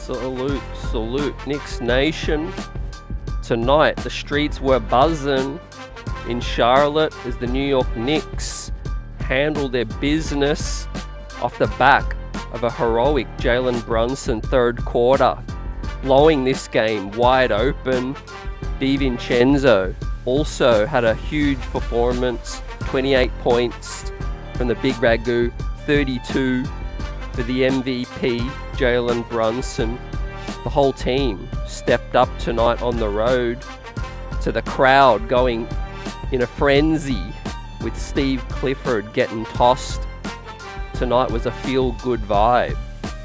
Salute, Knicks Nation. Tonight, the streets were buzzing in Charlotte as the New York Knicks handled their business off the back of a heroic Jalen Brunson third quarter, blowing this game wide open. DiVincenzo also had a huge performance, 28 points from the Big Ragu, 32 for the MVP, Jalen Brunson. The whole team stepped up tonight on the road, to the crowd going in a frenzy with Steve Clifford getting tossed. Tonight was a feel-good vibe,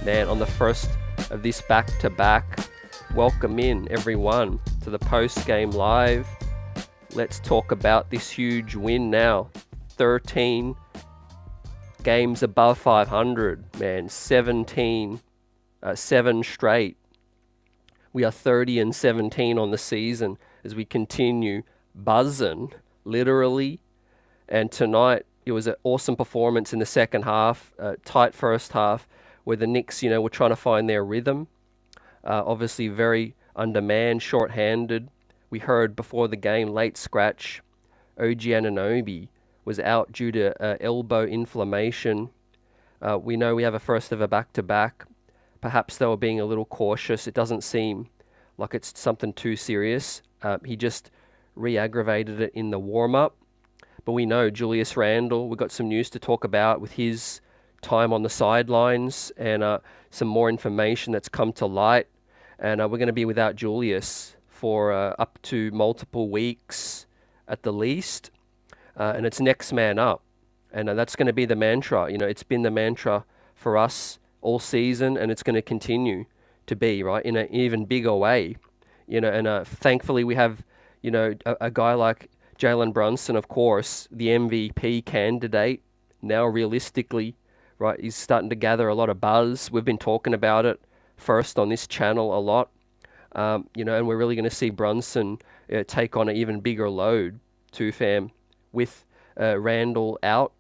man, on the first of this back-to-back. Welcome in, everyone, to the post-game live. Let's talk about this huge win now. 13 games above 500, man. 7 straight. We are 30-17 on the season as we continue buzzing, literally. And tonight, it was an awesome performance in the second half, tight first half, where the Knicks, were trying to find their rhythm. Obviously, very undermanned, shorthanded. We heard before the game, late scratch. OG Anunoby was out due to elbow inflammation. We know we have a first of a back-to-back. Perhaps they were being a little cautious. It doesn't seem like it's something too serious. He just re-aggravated it in the warm-up. But we know Julius Randle, we've got some news to talk about with his time on the sidelines and some more information that's come to light. And we're going to be without Julius for up to multiple weeks at the least. And it's next man up. And that's going to be the mantra. It's been the mantra for us all season, and it's going to continue to be, right, in an even bigger way. And thankfully we have, a guy like Jalen Brunson, of course, the MVP candidate, now realistically, right, he's starting to gather a lot of buzz. We've been talking about it first on this channel a lot, and we're really going to see Brunson take on an even bigger load too, fam, with Randall out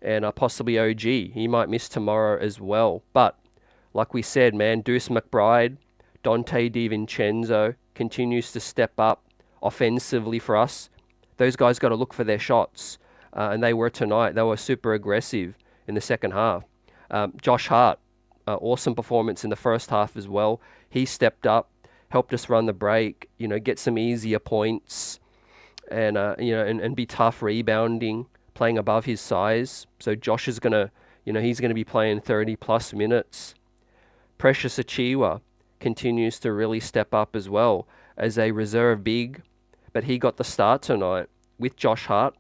and possibly OG. He might miss tomorrow as well. But like we said, man, Deuce McBride, Dante DiVincenzo continues to step up offensively for us. Those guys got to look for their shots, and they were tonight. They were super aggressive in the second half. Josh Hart, awesome performance in the first half as well. He stepped up, helped us run the break, get some easier points, and and be tough rebounding, playing above his size. So Josh is gonna, he's gonna be playing 30+ minutes. Precious Achiuwa continues to really step up as well as a reserve big, but he got the start tonight with Josh Hart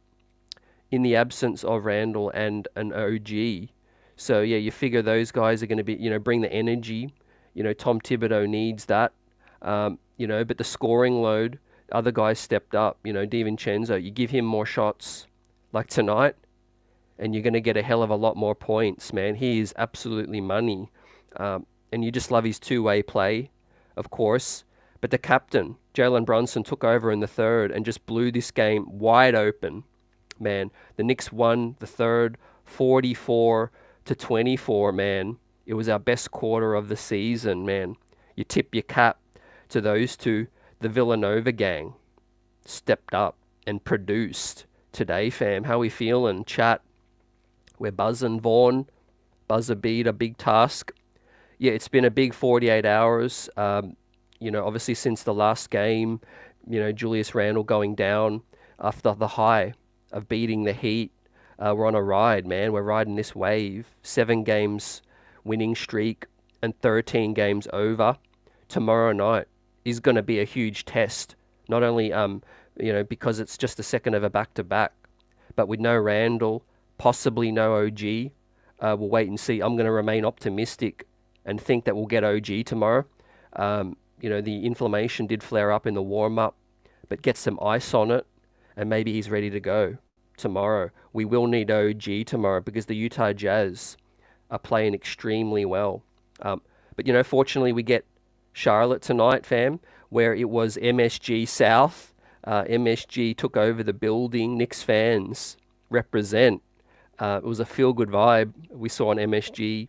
in the absence of Randall and an OG. So yeah, you figure those guys are going to be, bring the energy. Tom Thibodeau needs that. But the scoring load, other guys stepped up. DiVincenzo, you give him more shots like tonight, and you're going to get a hell of a lot more points, man. He is absolutely money. And you just love his two-way play, of course. But the captain, Jalen Brunson, took over in the third and just blew this game wide open. Man, the Knicks won the third 44-24, man. It was our best quarter of the season, man. You tip your cap to those two. The Villanova gang stepped up and produced today, fam. How we feeling? Chat. We're buzzing, Vaughn. Buzzer beater, big task. Yeah, it's been a big 48 hours. Obviously since the last game, Julius Randle going down after the high of beating the Heat. We're on a ride, man. We're riding this wave. 7 games winning streak and 13 games over. Tomorrow night is going to be a huge test. Not only, because it's just the second of a back-to-back, but with no Randall, possibly no OG. We'll wait and see. I'm going to remain optimistic and think that we'll get OG tomorrow. The inflammation did flare up in the warm-up, but get some ice on it, and maybe he's ready to go tomorrow. We will need OG tomorrow because the Utah Jazz are playing extremely well. But fortunately, we get Charlotte tonight, fam, where it was MSG South. MSG took over the building. Knicks fans represent. It was a feel-good vibe we saw on MSG.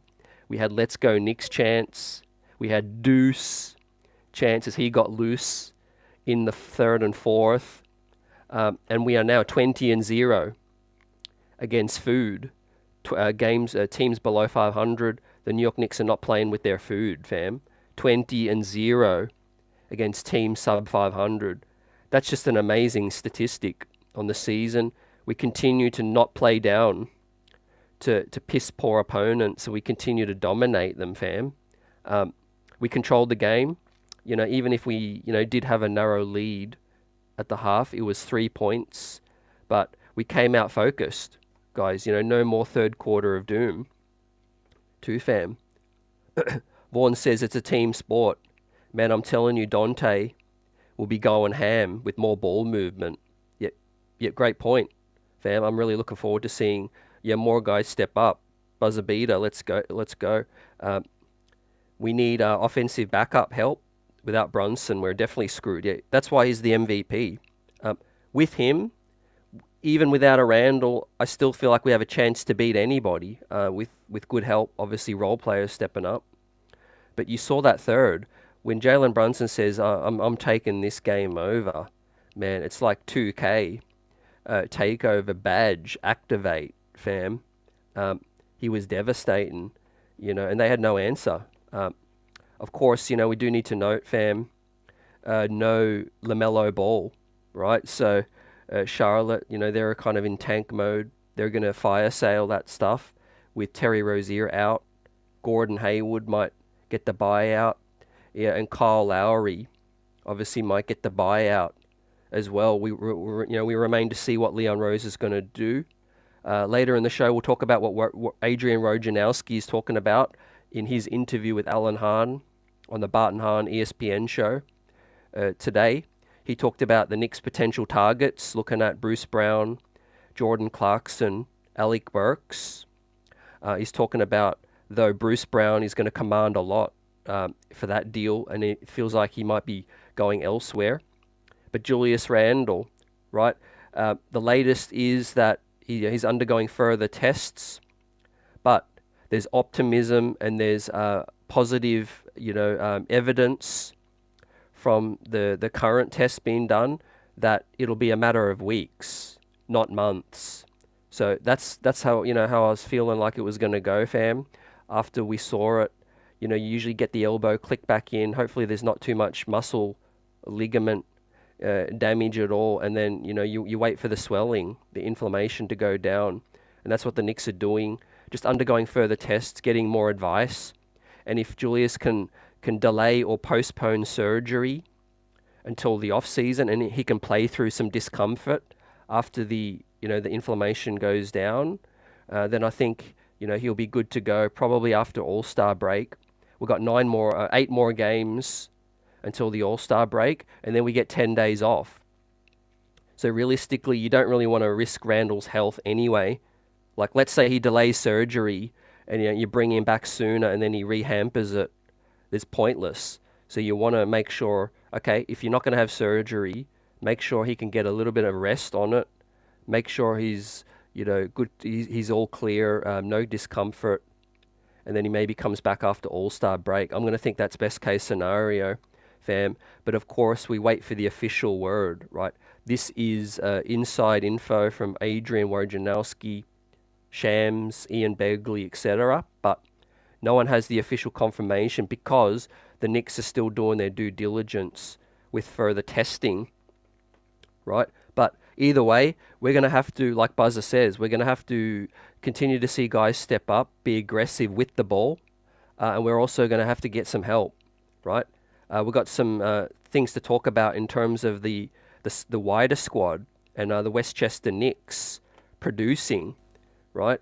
We had Let's Go Knicks chants. We had deuce chances. He got loose in the third and fourth. And we are now 20-0 against food. Teams below 500. The New York Knicks are not playing with their food, fam. 20-0 against teams sub 500. That's just an amazing statistic on the season. We continue to not play down to piss poor opponents, so we continue to dominate them, fam. We controlled the game. Even if we, did have a narrow lead at the half, it was 3 points, but we came out focused, guys. No more third quarter of doom. Too, fam. Vaughn says it's a team sport. Man, I'm telling you, Dante will be going ham with more ball movement. Yep, great point, fam. I'm really looking forward to seeing more guys step up. Buzzer beater, let's go. We need offensive backup help. Without Brunson, we're definitely screwed. Yeah, that's why he's the MVP. With him, even without a Randall, I still feel like we have a chance to beat anybody with good help. Obviously, role players stepping up. But you saw that third when Jalen Brunson says, "I'm taking this game over." Man, it's like 2K takeover badge activate, fam. He was devastating, and they had no answer. Of course, we do need to note, fam, no LaMelo Ball, right? So Charlotte, they're kind of in tank mode. They're going to fire sale that stuff with Terry Rozier out. Gordon Hayward might get the buyout. Yeah, and Kyle Lowry obviously might get the buyout as well. We remain to see what Leon Rose is going to do. Later in the show, we'll talk about what Adrian Wojnarowski is talking about in his interview with Alan Hahn on the Barton Hahn ESPN show today. He talked about the Knicks' potential targets, looking at Bruce Brown, Jordan Clarkson, Alec Burks. He's talking about, though, Bruce Brown is going to command a lot for that deal, and it feels like he might be going elsewhere. But Julius Randle, right? The latest is that he's undergoing further tests, but there's optimism and there's positive, evidence from the current tests being done that it'll be a matter of weeks, not months. So that's how how I was feeling like it was going to go, fam. After we saw it, you usually get the elbow, click back in. Hopefully there's not too much muscle ligament damage at all, and then you wait for the swelling, the inflammation to go down, and that's what the Knicks are doing, just undergoing further tests, getting more advice. And if Julius can delay or postpone surgery until the off season, and he can play through some discomfort after the inflammation goes down, then I think he'll be good to go probably after All-Star break. We've got 8 more games until the All-Star break, and then we get 10 days off. So realistically, you don't really want to risk Randall's health anyway. Like, let's say he delays surgery and you bring him back sooner and then he rehampers it. It's pointless. So you want to make sure, okay, if you're not going to have surgery, make sure he can get a little bit of rest on it. Make sure he's, good. He's all clear, no discomfort, and then he maybe comes back after All-Star break. I'm going to think that's best case scenario, fam. But of course, we wait for the official word, right? This is inside info from Adrian Wojnarowski, Shams, Ian Begley, etc. But no one has the official confirmation because the Knicks are still doing their due diligence with further testing, right? But either way, we're going to have to, like Buzzer says, we're going to have to continue to see guys step up, be aggressive with the ball, and we're also going to have to get some help, right? We've got some things to talk about in terms of the wider squad and the Westchester Knicks producing, right?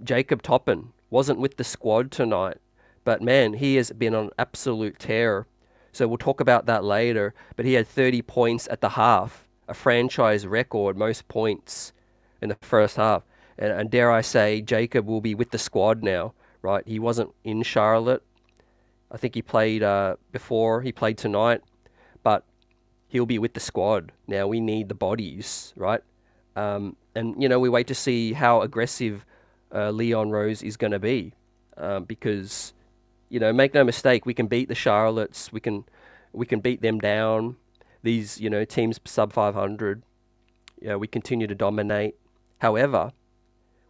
Jacob Toppin wasn't with the squad tonight, but man, he has been on absolute tear. So we'll talk about that later, but he had 30 points at the half, a franchise record, most points in the first half. And dare I say, Jacob will be with the squad now, right? He wasn't in Charlotte. I think he played before. He played tonight, but he'll be with the squad. Now we need the bodies, right? And, we wait to see how aggressive Leon Rose is going to be because, make no mistake, we can beat the Charlottes. We can beat them down. These, teams sub 500. We continue to dominate. However,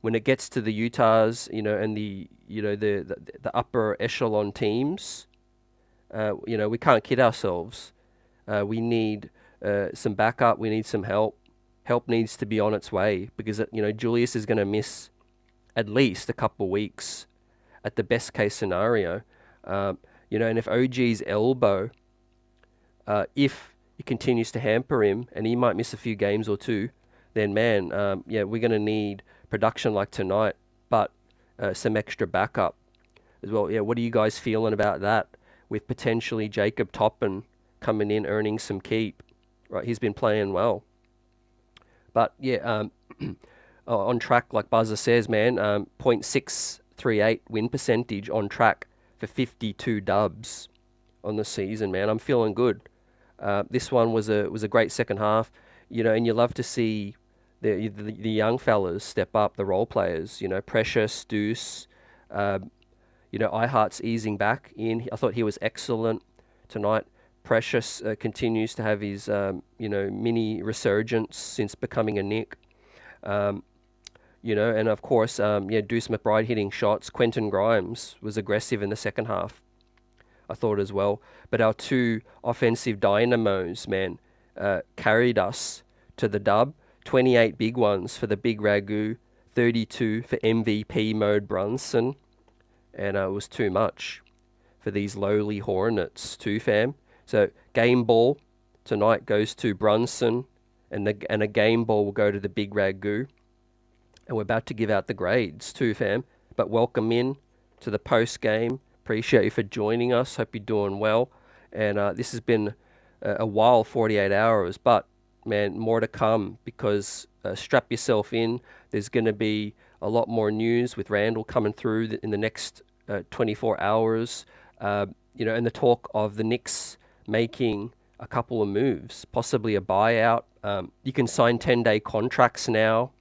when it gets to the Utahs, and the upper echelon teams, we can't kid ourselves. We need some backup. We need some help. Help needs to be on its way because Julius is going to miss at least a couple of weeks at the best case scenario. And if OG's elbow, if it continues to hamper him and he might miss a few games or two, then man, we're going to need production like tonight, but some extra backup as well. Yeah, what are you guys feeling about that? With potentially Jacob Toppin coming in, earning some keep, right? He's been playing well, but on track, like Buzzer says, man, 0.638 win percentage on track for 52 dubs on the season, man. I'm feeling good. This one was a great second half, and you love to see the young fellas step up, the role players, Precious, Deuce, Hart's easing back in. I thought he was excellent tonight. Precious continues to have his, mini resurgence since becoming a Knick. And of course, Deuce McBride hitting shots. Quentin Grimes was aggressive in the second half, I thought as well. But our two offensive dynamos, man, carried us to the dub. 28 big ones for the Big Ragu, 32 for MVP mode Brunson. And it was too much for these lowly Hornets too, fam. So game ball tonight goes to Brunson, and a game ball will go to the Big Ragu. And we're about to give out the grades too, fam. But welcome in to the post game. Appreciate you for joining us. Hope you're doing well. And this has been a wild 48 hours, but man, more to come because strap yourself in. There's going to be a lot more news with Randall coming through in the next 24 hours. And the talk of the Knicks making a couple of moves, possibly a buyout. You can sign 10-day contracts now.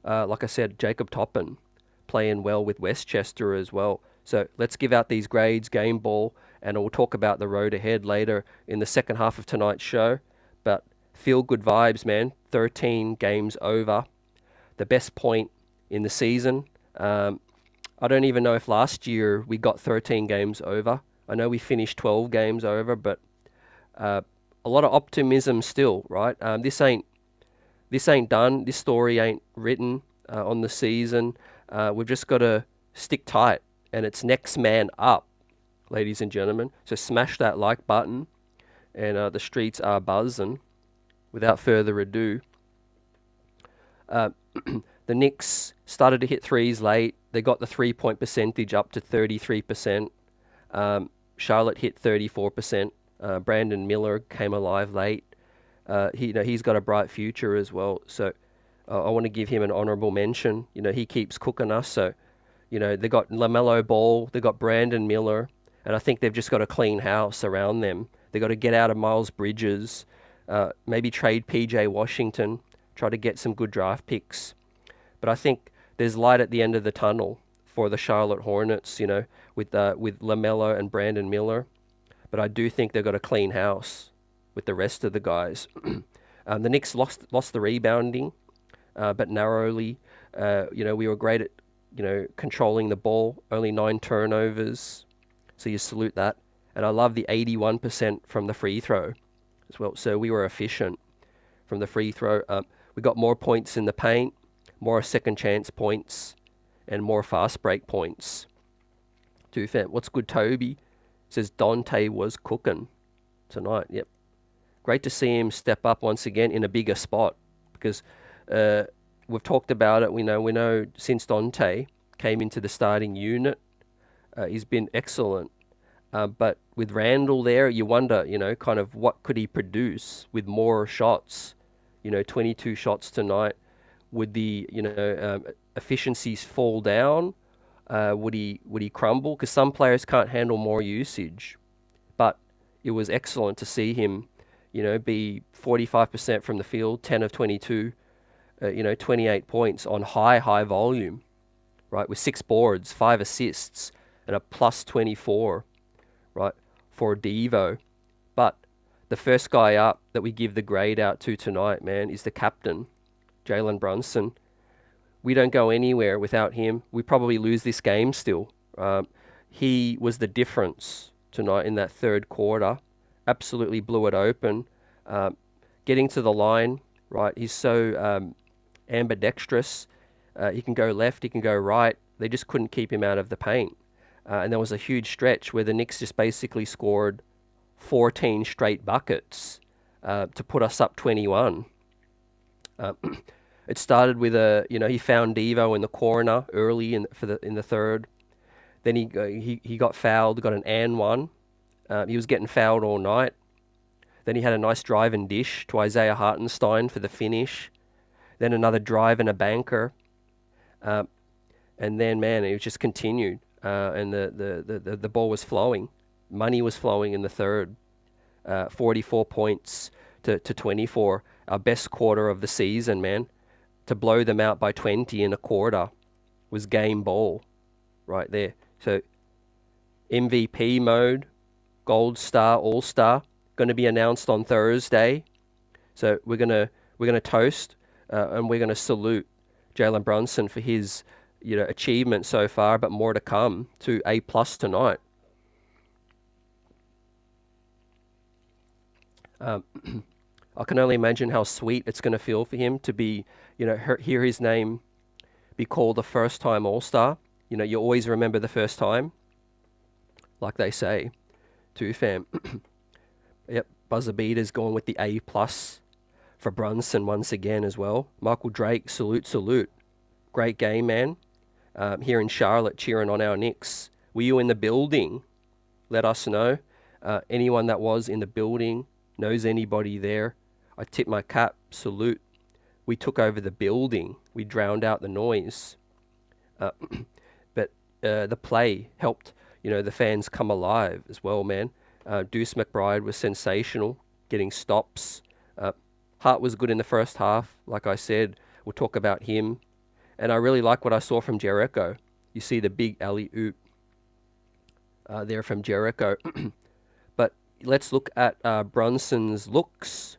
Like I said, Jacob Toppin playing well with Westchester as well. So let's give out these grades, game ball, and we'll talk about the road ahead later in the second half of tonight's show. But feel good vibes, man. 13 games over. The best point in the season. I don't even know if last year we got 13 games over. I know we finished 12 games over, but a lot of optimism still, right? This ain't done. This story ain't written on the season. We've just got to stick tight, and it's next man up, ladies and gentlemen. So smash that like button, and the streets are buzzing. Without further ado, the Knicks started to hit threes late. They got the 3-point percentage up to 33%. Charlotte hit 34%. Brandon Miller came alive late. He's got a bright future as well. So I want to give him an honourable mention. He keeps cooking us. So, they got LaMelo Ball, they got Brandon Miller, and I think they've just got a clean house around them. They got to get out of Miles Bridges, maybe trade PJ Washington, try to get some good draft picks. But I think there's light at the end of the tunnel for the Charlotte Hornets, with LaMelo and Brandon Miller. But I do think they've got a clean house with the rest of the guys. The Knicks lost the rebounding, but narrowly. We were great at, controlling the ball, only 9 turnovers. So you salute that. And I love the 81% from the free throw as well. So we were efficient from the free throw. We got more points in the paint, more second chance points, and more fast break points. What's good, Toby? Says Dante was cooking tonight. Yep. Great to see him step up once again in a bigger spot because we've talked about it. We know since Dante came into the starting unit, he's been excellent. But with Randall there, you wonder, kind of what could he produce with more shots? 22 shots tonight. Would the efficiencies fall down? Would he crumble? Because some players can't handle more usage. But it was excellent to see him, be 45% from the field, 10 of 22, 28 points on high volume, right? With 6 boards, 5 assists, and a plus 24, right, for Devo. But the first guy up that we give the grade out to tonight, man, is the captain, Jalen Brunson. We don't go anywhere without him. We probably lose this game still. He was the difference tonight in that third quarter. Absolutely blew it open. Getting to the line, right? He's so ambidextrous. He can go left, he can go right. They just couldn't keep him out of the paint. And there was a huge stretch where the Knicks just basically scored 14 straight buckets to put us up 21. It started with he found Devo in the corner early in the third. Then he got fouled, got an and one. He was getting fouled all night. Then he had a nice drive and dish to Isaiah Hartenstein for the finish. Then another drive and a banker. And then, man, it just continued. And the ball was flowing. Money was flowing in the third. 44 points to 24. Our best quarter of the season, man. To blow them out by 20 in a quarter was game ball right there. So MVP mode, Gold Star, All-Star, going to be announced on Thursday. So we're gonna toast and we're gonna salute Jalen Brunson for his achievement so far, but more to come. To A+ tonight. I can only imagine how sweet it's going to feel for him to be, hear his name be called the first-time All-Star. You always remember the first time, like they say, too, fam. Yep, buzzer beater's going with the A+ for Brunson once again as well. Michael Drake, salute. Great game, man. Here in Charlotte, cheering on our Knicks. Were you in the building? Let us know. Anyone that was in the building, knows anybody there, I tip my cap, salute. We took over the building. We drowned out the noise. But the play helped, the fans come alive as well, man. Deuce McBride was sensational, getting stops. Hart was good in the first half. Like I said, we'll talk about him. And I really like what I saw from Jericho. You see the big alley-oop there from Jericho. But let's look at Brunson's looks.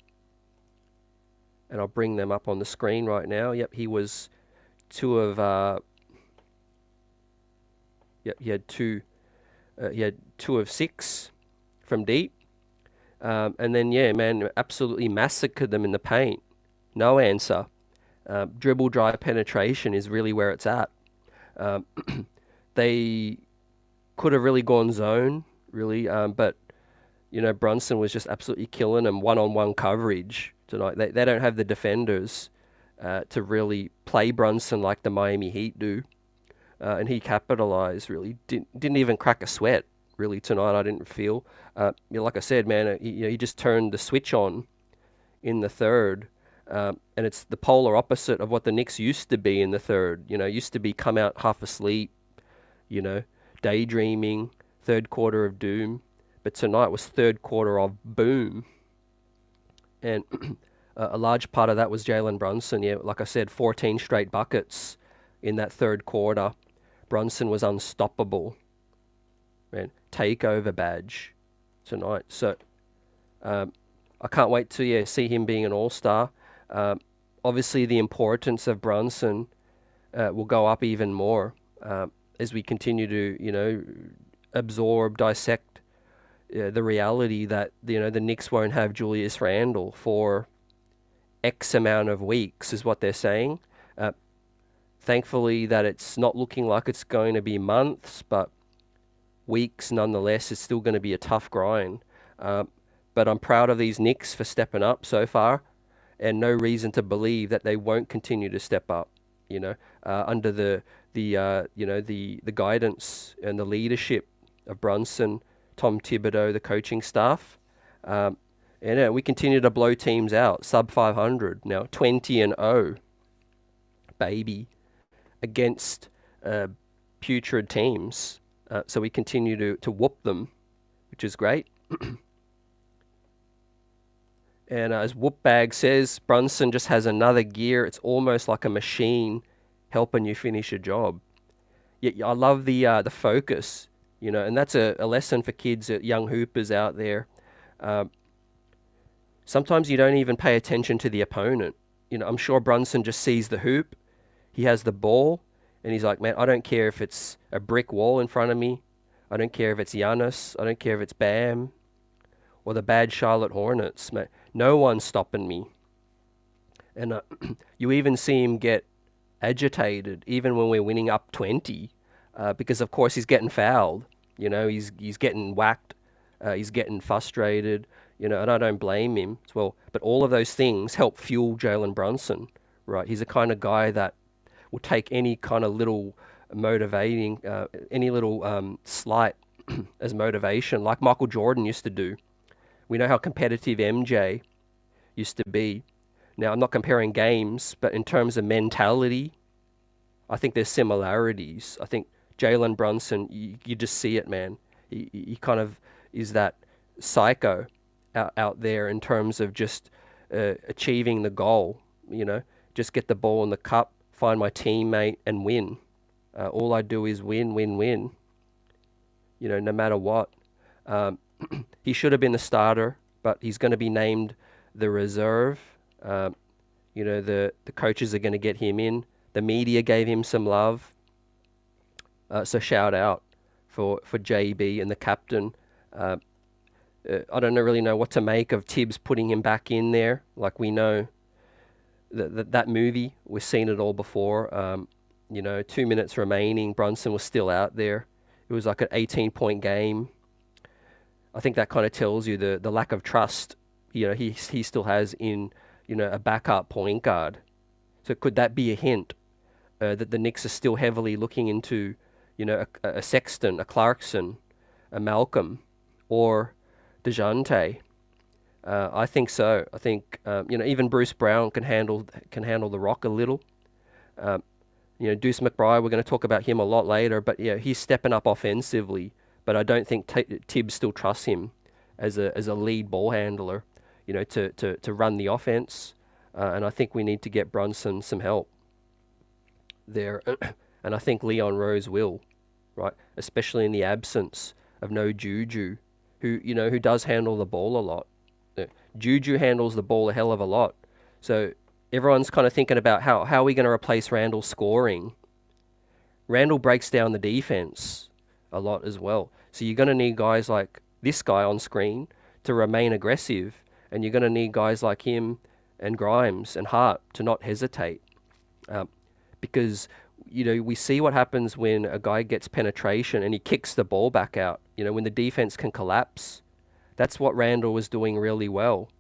And I'll bring them up on the screen right now. Yep, he was he had two of 6 from deep. And then, yeah, man, absolutely massacred them in the paint. No answer. Dribble drive penetration is really where it's at. They could have really gone zone, really, but Brunson was just absolutely killing them one-on-one coverage tonight. They don't have the defenders to really play Brunson like the Miami Heat do, and he capitalized. Really didn't even crack a sweat really tonight. I didn't feel. Like I said, man, he just turned the switch on in the third. And it's the polar opposite of what the Knicks used to be in the third. Used to be come out half asleep, daydreaming, third quarter of doom. But tonight was third quarter of boom. And a large part of that was Jalen Brunson. Yeah, like I said, 14 straight buckets in that third quarter. Brunson was unstoppable. Man, takeover badge tonight. So I can't wait to see him being an all-star. Obviously, the importance of Brunson will go up even more as we continue to, absorb, dissect the reality that the Knicks won't have Julius Randle for X amount of weeks, is what they're saying. Thankfully, that it's not looking like it's going to be months, but weeks nonetheless. It's still going to be a tough grind. But I'm proud of these Knicks for stepping up so far. And no reason to believe that they won't continue to step up, under the guidance and the leadership of Brunson, Tom Thibodeau, the coaching staff. And we continue to blow teams out, sub 500 now, 20-0, baby, against putrid teams. So we continue to whoop them, which is great. And as Whoopbag says, Brunson just has another gear. It's almost like a machine helping you finish a job. Yeah, I love the focus And that's a lesson for kids, young hoopers out there. Sometimes you don't even pay attention to the opponent. I'm sure Brunson just sees the hoop, he has the ball, and he's like, man, I don't care if it's a brick wall in front of me. I don't care if it's Giannis. I don't care if it's Bam or the bad Charlotte Hornets. Man, no one's stopping me. And you even see him get agitated, even when we're winning up 20, because of course he's getting fouled. He's getting whacked. He's getting frustrated. And I don't blame him as well. But all of those things help fuel Jalen Brunson, right? He's the kind of guy that will take any kind of little motivating, any little slight as motivation, like Michael Jordan used to do. We know how competitive MJ used to be. Now, I'm not comparing games, but in terms of mentality, I think there's similarities. I think Jalen Brunson, you just see it, man. He kind of is that psycho out there in terms of just achieving the goal, just get the ball in the cup, find my teammate and win. All I do is win, win, win, no matter what. He should have been the starter, but he's going to be named the reserve. The coaches are going to get him in. The media gave him some love. So shout out for JB and the captain. I don't really know what to make of Tibs putting him back in there. Like, we know that movie, we've seen it all before. 2 minutes remaining, Brunson was still out there. It was like an 18-point game. I think that kind of tells you the lack of trust he still has in a backup point guard. So could that be a hint that the Knicks are still heavily looking into a Sexton, a Clarkson, a Malcolm, or DeJounte? I think so. I think even Bruce Brown can handle the rock a little. Deuce McBride, we're going to talk about him a lot later, but he's stepping up offensively. But I don't think Tibs still trusts him as a lead ball handler, to run the offense. And I think we need to get Brunson some help there. And I think Leon Rose will, right? Especially in the absence of no Juju, who does handle the ball a lot. Juju handles the ball a hell of a lot. So everyone's kind of thinking about how are we going to replace Randall scoring. Randall breaks down the defense a lot as well. So you're going to need guys like this guy on screen to remain aggressive, and you're going to need guys like him and Grimes and Hart to not hesitate. Because, we see what happens when a guy gets penetration and he kicks the ball back out. When the defense can collapse. That's what Randall was doing really well.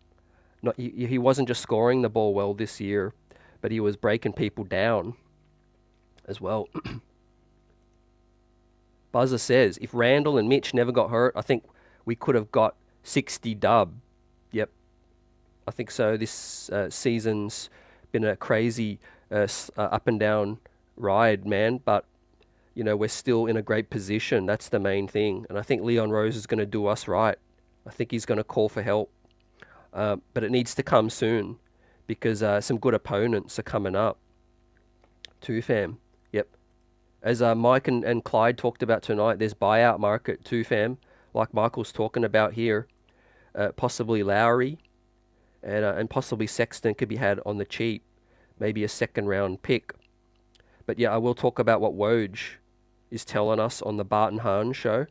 He wasn't just scoring the ball well this year, but he was breaking people down as well. Buzzer says, if Randall and Mitch never got hurt, I think we could have got 60 dub. Yep. I think so. This season's been a crazy up and down ride, man. But, we're still in a great position. That's the main thing. And I think Leon Rose is going to do us right. I think he's going to call for help. But it needs to come soon because some good opponents are coming up. Too, fam. Yep. As Mike and Clyde talked about tonight, there's buyout market too, fam. Like Michael's talking about here. Possibly Lowry and possibly Sexton could be had on the cheap. Maybe a second round pick. But yeah, I will talk about what Woj is telling us on the Barton Hahn show.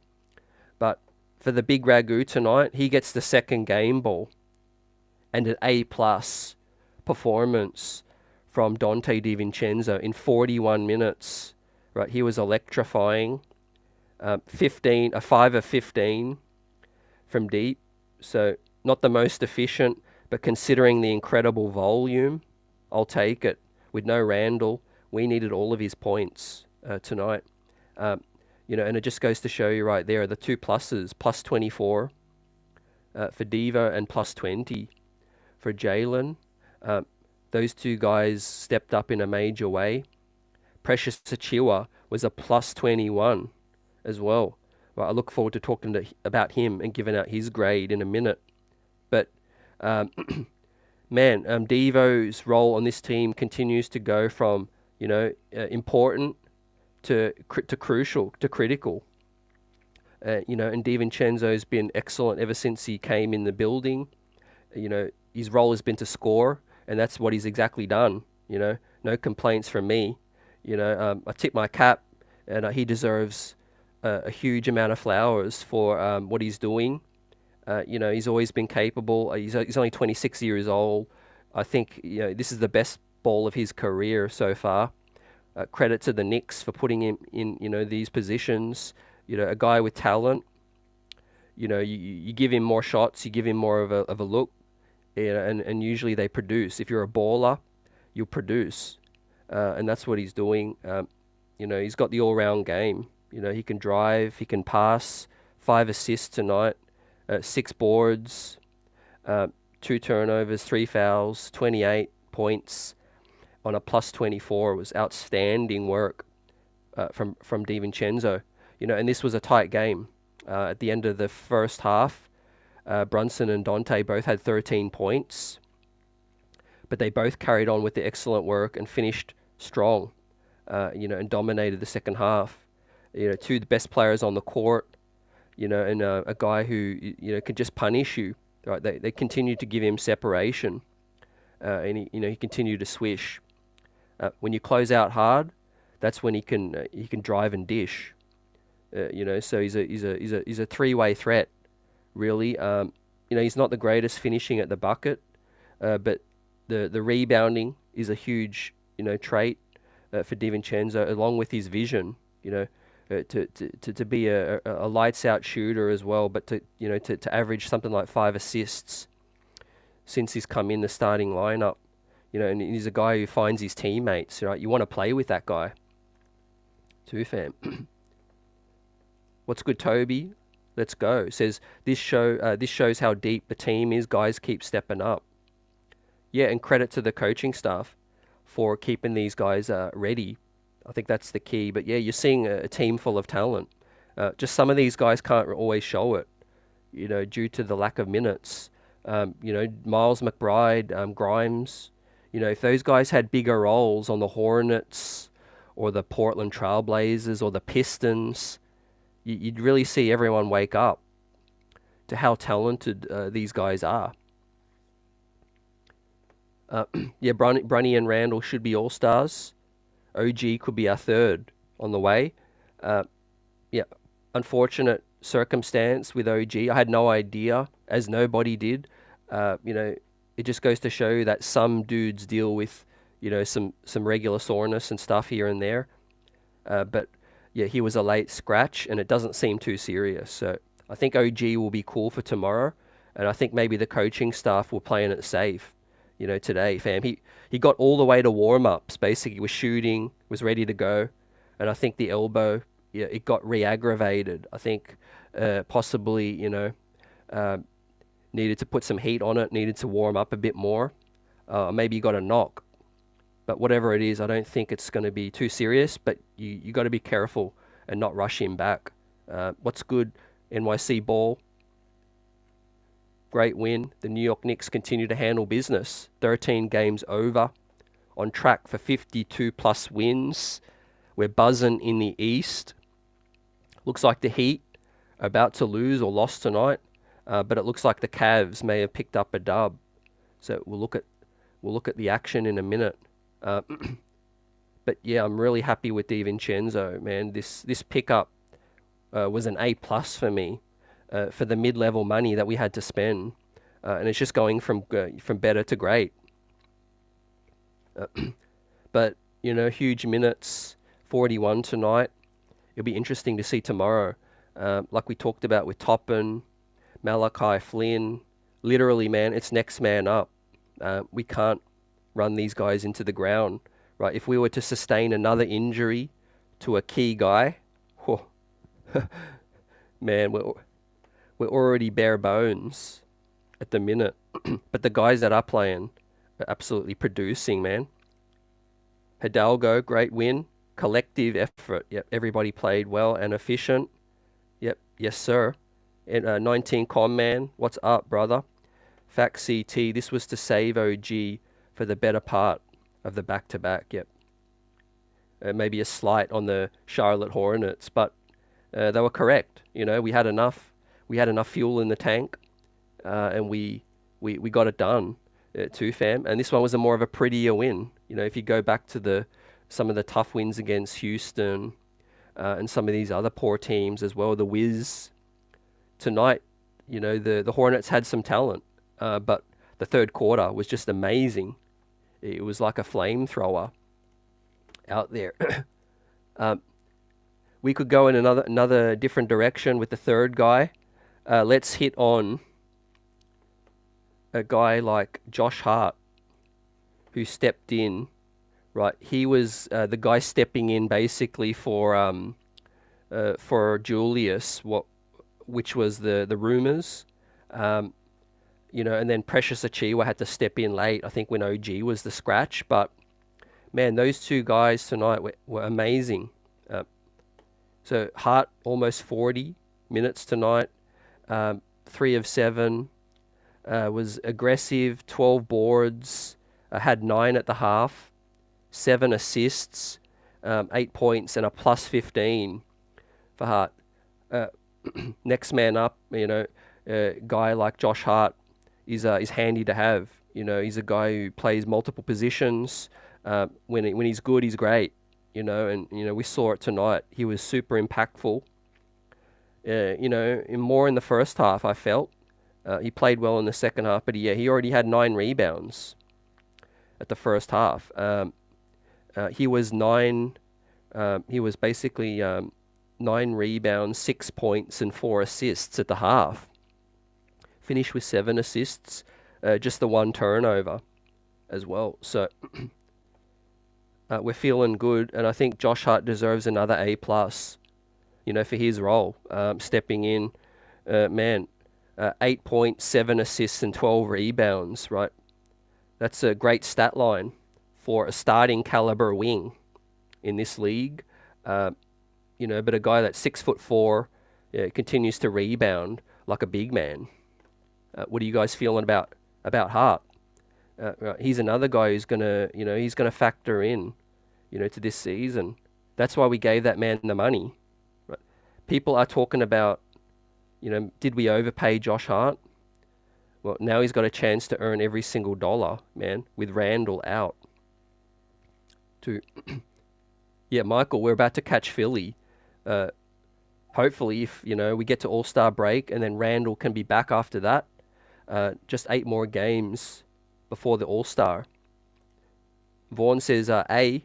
But for the big Ragu tonight, he gets the second game ball. And an A+ performance from Dante DiVincenzo in 41 minutes. Right, he was electrifying. 5 of 15 from deep. So not the most efficient, but considering the incredible volume, I'll take it. With no Randall, we needed all of his points tonight. And it just goes to show you right there, the two pluses, plus 24 for Devo and plus 20 for Jalen. Those two guys stepped up in a major way. Precious Achiuwa was a plus 21 as well. Well, I look forward to talking about him and giving out his grade in a minute. But, Devo's role on this team continues to go from, important to crucial to critical. And DiVincenzo's been excellent ever since he came in the building. His role has been to score, and that's what he's exactly done. No complaints from me. I tip my cap, and he deserves a huge amount of flowers for what he's doing. He's always been capable. He's only 26 years old. I think this is the best ball of his career so far. Credit to the Knicks for putting him in these positions. A guy with talent. You give him more shots, you give him more of a look, and usually they produce. If you're a baller, you'll produce, and that's what he's doing. He's got the all-round game. He can drive, he can pass. 5 assists tonight, 6 boards, 2 turnovers, 3 fouls, 28 points on a plus 24. It was outstanding work from DiVincenzo. And this was a tight game. At the end of the first half, Brunson and Dante both had 13 points, but they both carried on with the excellent work and finished strong, and dominated the second half. 2 of the best players on the court, and a guy who can just punish you. Right? They continued to give him separation, and he continued to swish. When you close out hard, that's when he can drive and dish. So he's a 3-way threat, really. He's not the greatest finishing at the bucket, but the rebounding is a huge trait for DiVincenzo, along with his vision. To be a lights out shooter as well, but to average something like 5 assists since he's come in the starting lineup. And he's a guy who finds his teammates. Right, you want to play with that guy too, fam. What's good, Toby? Let's go. Says this shows how deep the team is. Guys keep stepping up. Yeah, and credit to the coaching staff for keeping these guys ready. I think that's the key. But yeah, you're seeing a team full of talent. Just some of these guys can't always show it, due to the lack of minutes. Miles McBride, Grimes. If those guys had bigger roles on the Hornets or the Portland Trailblazers or the Pistons, you'd really see everyone wake up to how talented these guys are. Brunny and Randall should be all-stars. OG could be our 3rd on the way. Unfortunate circumstance with OG. I had no idea, as nobody did. It just goes to show you that some dudes deal with, some regular soreness and stuff here and there. But yeah, he was a late scratch, and it doesn't seem too serious. So I think OG will be cool for tomorrow, and I think maybe the coaching staff were playing it safe, today, fam. He got all the way to warm-ups, basically, was shooting, was ready to go, and I think the elbow, it got re-aggravated. I think possibly, needed to put some heat on it, needed to warm up a bit more. Maybe he got a knock. But whatever it is, I don't think it's going to be too serious, but you got to be careful and not rush him back. What's good, NYC ball? Great win. The New York Knicks continue to handle business. 13 games over. On track for 52 plus wins. We're buzzing in the East. Looks like the Heat are about to lose or lost tonight, but it looks like the Cavs may have picked up a dub. So we'll look at the action in a minute. But yeah, I'm really happy with DiVincenzo, man. This pickup was an A+ for me, for the mid-level money that we had to spend, and it's just going from better to great. But huge minutes, 41 tonight. It'll be interesting to see tomorrow. Like we talked about with Toppin, Malachi Flynn. Literally, man, it's next man up. We can't run these guys into the ground, right? If we were to sustain another injury to a key guy, man, we're already bare bones at the minute. But the guys that are playing are absolutely producing, man. Hidalgo, great win. Collective effort. Yep, everybody played well and efficient. Yep, yes, sir. And 19 com man, what's up, brother? Fact CT, this was to save OG for the better part of the back-to-back. Yep. Maybe a slight on the Charlotte Hornets, but They were correct. We had enough. We had enough fuel in the tank, and we got it done too, fam. And this one was a more of a prettier win. If you go back to some of the tough wins against Houston and some of these other poor teams as well, the Wiz tonight, the Hornets had some talent, but the third quarter was just amazing. It was like a flamethrower out there. We could go in another different direction with the third guy. Let's hit on a guy like Josh Hart, who stepped in. Right, he was the guy stepping in basically for Julius, which was the rumors, and then Precious Achiuwa had to step in late, I think, when OG was the scratch. But man, those two guys tonight were amazing. So Hart almost 40 minutes tonight, 3 of 7, was aggressive, 12 boards, had 9 at the half. 7 assists, 8 points, and a plus 15 for Hart. Next man up, a guy like Josh Hart is handy to have. He's a guy who plays multiple positions. When he's good, he's great. And we saw it tonight. He was super impactful. More in the first half, I felt. He played well in the second half, but he already had 9 rebounds at the first half. He was basically 9 rebounds, 6 points, and 4 assists at the half. Finished with 7 assists, just the 1 turnover as well. So we're feeling good, and I think Josh Hart deserves another A+, for his role, stepping in. 8 points, 7 assists, and 12 rebounds, right? That's a great stat line for a starting caliber wing in this league. But a guy that's 6'4", continues to rebound like a big man. What are you guys feeling about Hart? He's another guy who's gonna factor in, to this season. That's why we gave that man the money. Right? People are talking about, did we overpay Josh Hart? Well, now he's got a chance to earn every single dollar, man, with Randall out. Yeah, Michael, we're about to catch Philly. Hopefully, if we get to All-Star break and then Randall can be back after that. Just 8 more games before the All-Star. Vaughn says A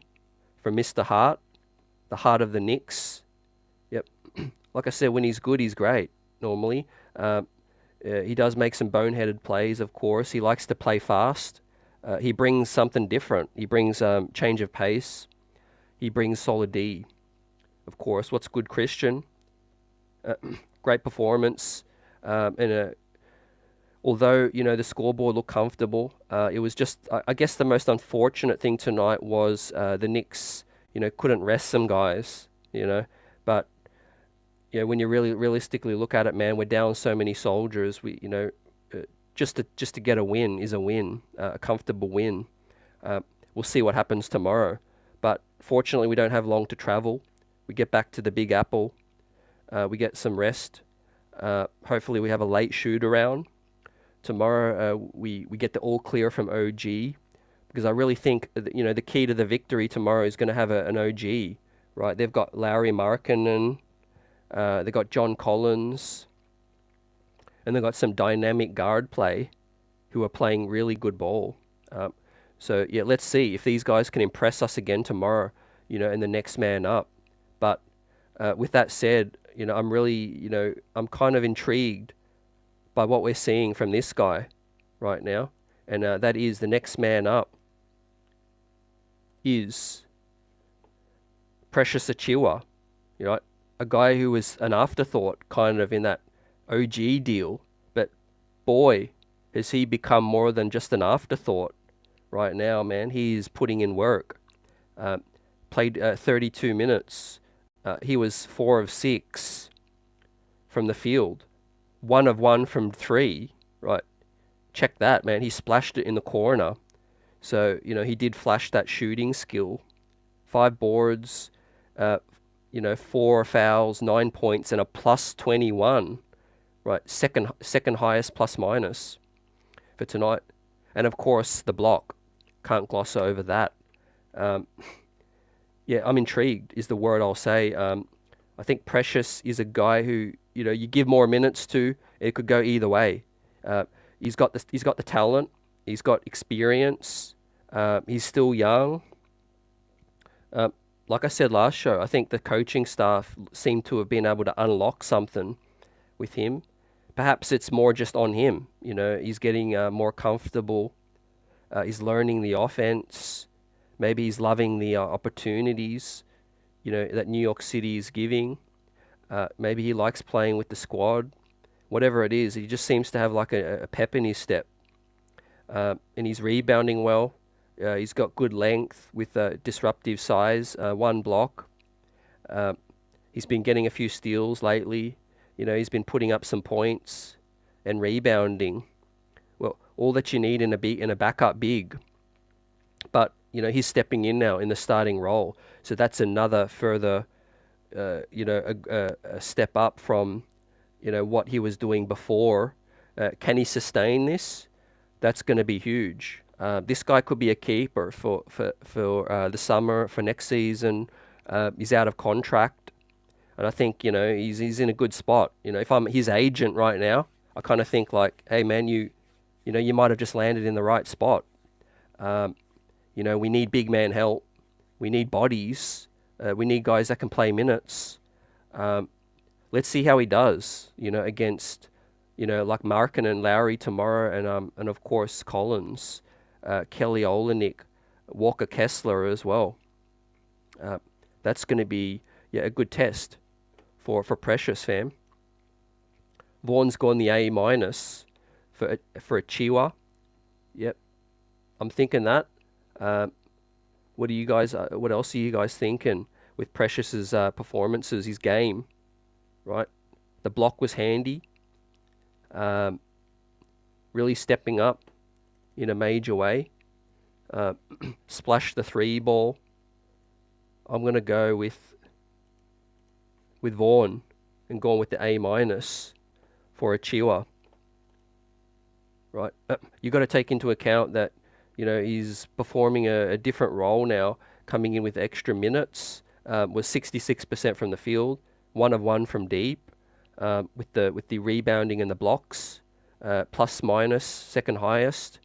from Mr. Hart, the heart of the Knicks. Yep. Like I said, when he's good, he's great, normally. He does make some boneheaded plays, of course. He likes to play fast. He brings something different. He brings change of pace. He brings solid D, of course. What's good, Christian? Great performance. And although, the scoreboard looked comfortable, it was just, I guess the most unfortunate thing tonight was the Knicks, couldn't rest some guys, But, when you really realistically look at it, man, we're down so many soldiers. Just to get a win is a win, a comfortable win. We'll see what happens tomorrow. But fortunately, we don't have long to travel. We get back to the Big Apple. We get some rest. Hopefully, we have a late shoot around. Tomorrow, we get the all clear from OG. Because I really think, the key to the victory tomorrow is going to have an OG. Right? They've got Larry Markkinen. They've got John Collins. And they've got some dynamic guard play who are playing really good ball. So, let's see if these guys can impress us again tomorrow, and the next man up. But with that said, I'm really, I'm kind of intrigued by what we're seeing from this guy right now. And that is the next man up is Precious Achiuwa, a guy who was an afterthought kind of in that OG deal. But boy, has he become more than just an afterthought. Right now, man, he's putting in work. Played 32 minutes. He was 4 of 6 from the field. 1 of 1 from 3. Right. Check that, man. He splashed it in the corner. So, he did flash that shooting skill. 5 boards, 4 fouls, 9 points, and a plus 21. Right, second highest plus minus for tonight. And of course, the block. Can't gloss over that. Yeah, I'm intrigued is the word I'll say. I think Precious is a guy who, you give more minutes to, it could go either way. He's got the talent. He's got experience. He's still young. Like I said last show, I think the coaching staff seem to have been able to unlock something with him. Perhaps it's more just on him. He's getting more comfortable. He's learning the offense. Maybe he's loving the opportunities, that New York City is giving. Maybe he likes playing with the squad. Whatever it is, he just seems to have like a pep in his step. And he's rebounding well. He's got good length with disruptive size, one block. He's been getting a few steals lately. He's been putting up some points and rebounding. Well, all that you need in a backup big. But he's stepping in now in the starting role, so that's another further, a step up from, what he was doing before. Can he sustain this? That's going to be huge. This guy could be a keeper for the summer, for next season. He's out of contract, and I think he's in a good spot. If I'm his agent right now, I kind of think like, hey man, you might have just landed in the right spot. We need big man help. We need bodies. We need guys that can play minutes. Let's see how he does, against, like Markin and Lowry tomorrow, and of course Collins, Kelly Olynyk, Walker Kessler as well. That's going to be a good test for Precious, fam. Vaughn's gone the A- for Achiuwa. Yep, I'm thinking that. What else are you guys thinking with Precious's performances, his game, right? The block was handy. Really stepping up in a major way. Splash the 3 ball. I'm going to go with Vaughn and going with the A- for Achiuwa. Right? You got to take into account that he's performing a different role now, coming in with extra minutes. Was 66% from the field, 1 of 1 from deep, with the rebounding and the blocks, plus minus second highest,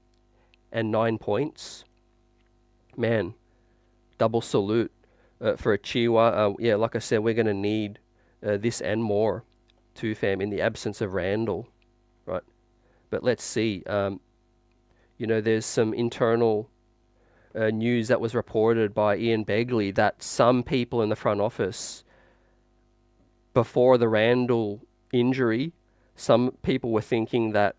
and 9 points. Man, double salute for Achiuwa. Yeah, like I said, we're going to need this and more too, fam, in the absence of Randall, right? But let's see. There's some internal news that was reported by Ian Begley that some people in the front office, before the Randall injury, some people were thinking that,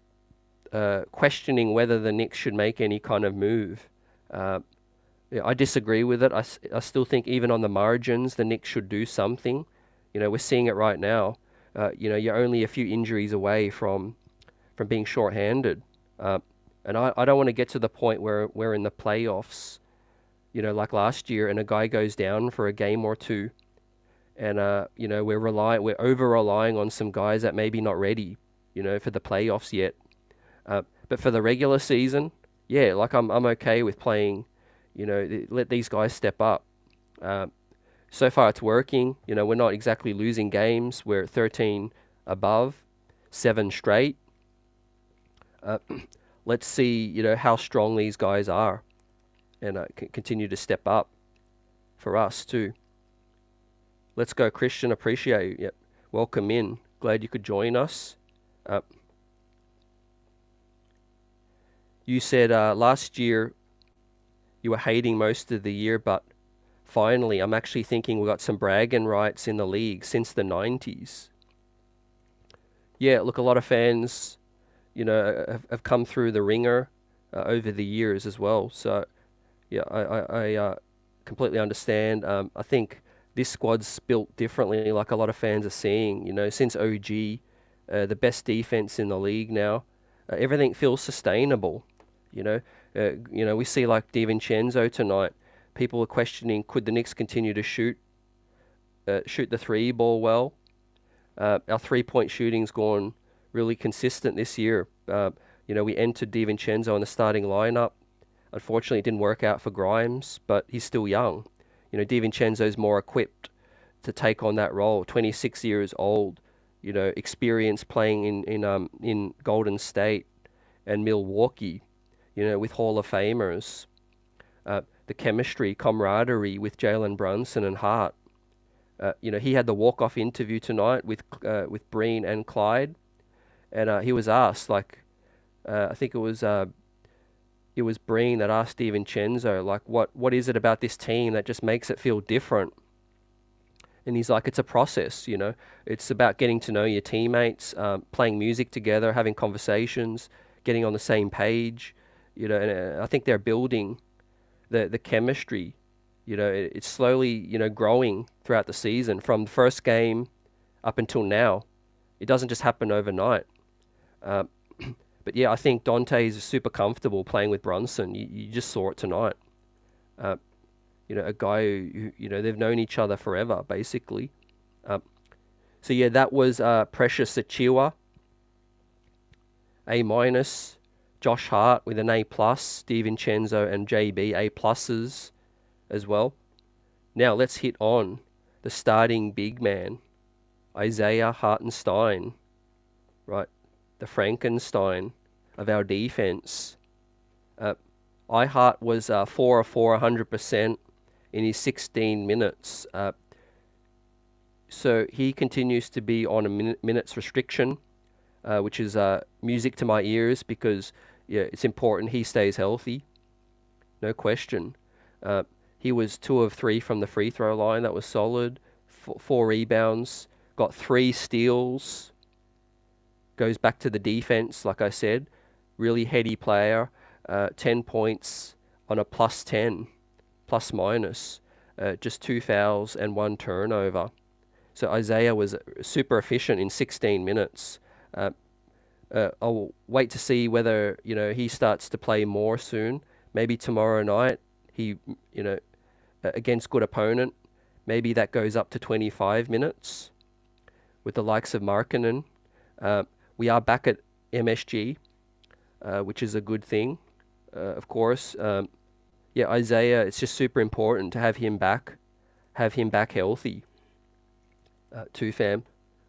questioning whether the Knicks should make any kind of move. I disagree with it. I still think even on the margins, the Knicks should do something. We're seeing it right now. You're only a few injuries away from being shorthanded. And I don't want to get to the point where we're in the playoffs, like last year, and a guy goes down for a game or two, and we're over relying on some guys that maybe not ready, for the playoffs yet. But for the regular season, yeah, like I'm okay with playing, let these guys step up. So far it's working. We're not exactly losing games. We're 13 above, 7 straight. Let's see, how strong these guys are, and continue to step up for us too. Let's go, Christian. Appreciate you. Yep. Welcome in. Glad you could join us. You said last year you were hating most of the year, but finally I'm actually thinking we got some bragging rights in the league since the 90s. Yeah, look, a lot of fans have come through the ringer over the years as well. So, yeah, I completely understand. I think this squad's built differently, like a lot of fans are seeing. Since OG, the best defense in the league now. Everything feels sustainable. We see like DiVincenzo tonight. People are questioning, could the Knicks continue to shoot shoot the three ball well. Our 3-point shooting's gone really consistent this year. We entered DiVincenzo in the starting lineup. Unfortunately, it didn't work out for Grimes, but he's still young. DiVincenzo's more equipped to take on that role. 26 years old, experience playing in Golden State and Milwaukee, with Hall of Famers. The chemistry, camaraderie with Jalen Brunson and Hart. He had the walk-off interview tonight with Breen and Clyde, and he was asked, I think it was Breen that asked DiVincenzo, what is it about this team that just makes it feel different? And he's like, it's a process, It's about getting to know your teammates, playing music together, having conversations, getting on the same page, and I think they're building the chemistry. It's slowly, growing throughout the season from the first game up until now. It doesn't just happen overnight. But yeah, I think Dante is super comfortable playing with Brunson. You just saw it tonight. A guy who they've known each other forever, basically. So yeah, that was Precious Achiuwa, A-. Josh Hart with an A+, DiVincenzo and JB A+s as well. Now let's hit on the starting big man, Isaiah Hartenstein, right? The Frankenstein of our defense. Hart was 4 of 4, 100% in his 16 minutes. So he continues to be on a minutes restriction, which is music to my ears because it's important he stays healthy. No question. He was 2 of 3 from the free throw line. That was solid. 4 rebounds. Got 3 steals. Goes back to the defense, like I said. Really heady player. 10 points on a +10, plus-minus. Just 2 fouls and 1 turnover. So Isaiah was super efficient in 16 minutes. I'll wait to see whether he starts to play more soon. Maybe tomorrow night he against good opponent. Maybe that goes up to 25 minutes with the likes of Markkanen. We are back at MSG, which is a good thing, of course. Isaiah, it's just super important to have him back healthy. Fam,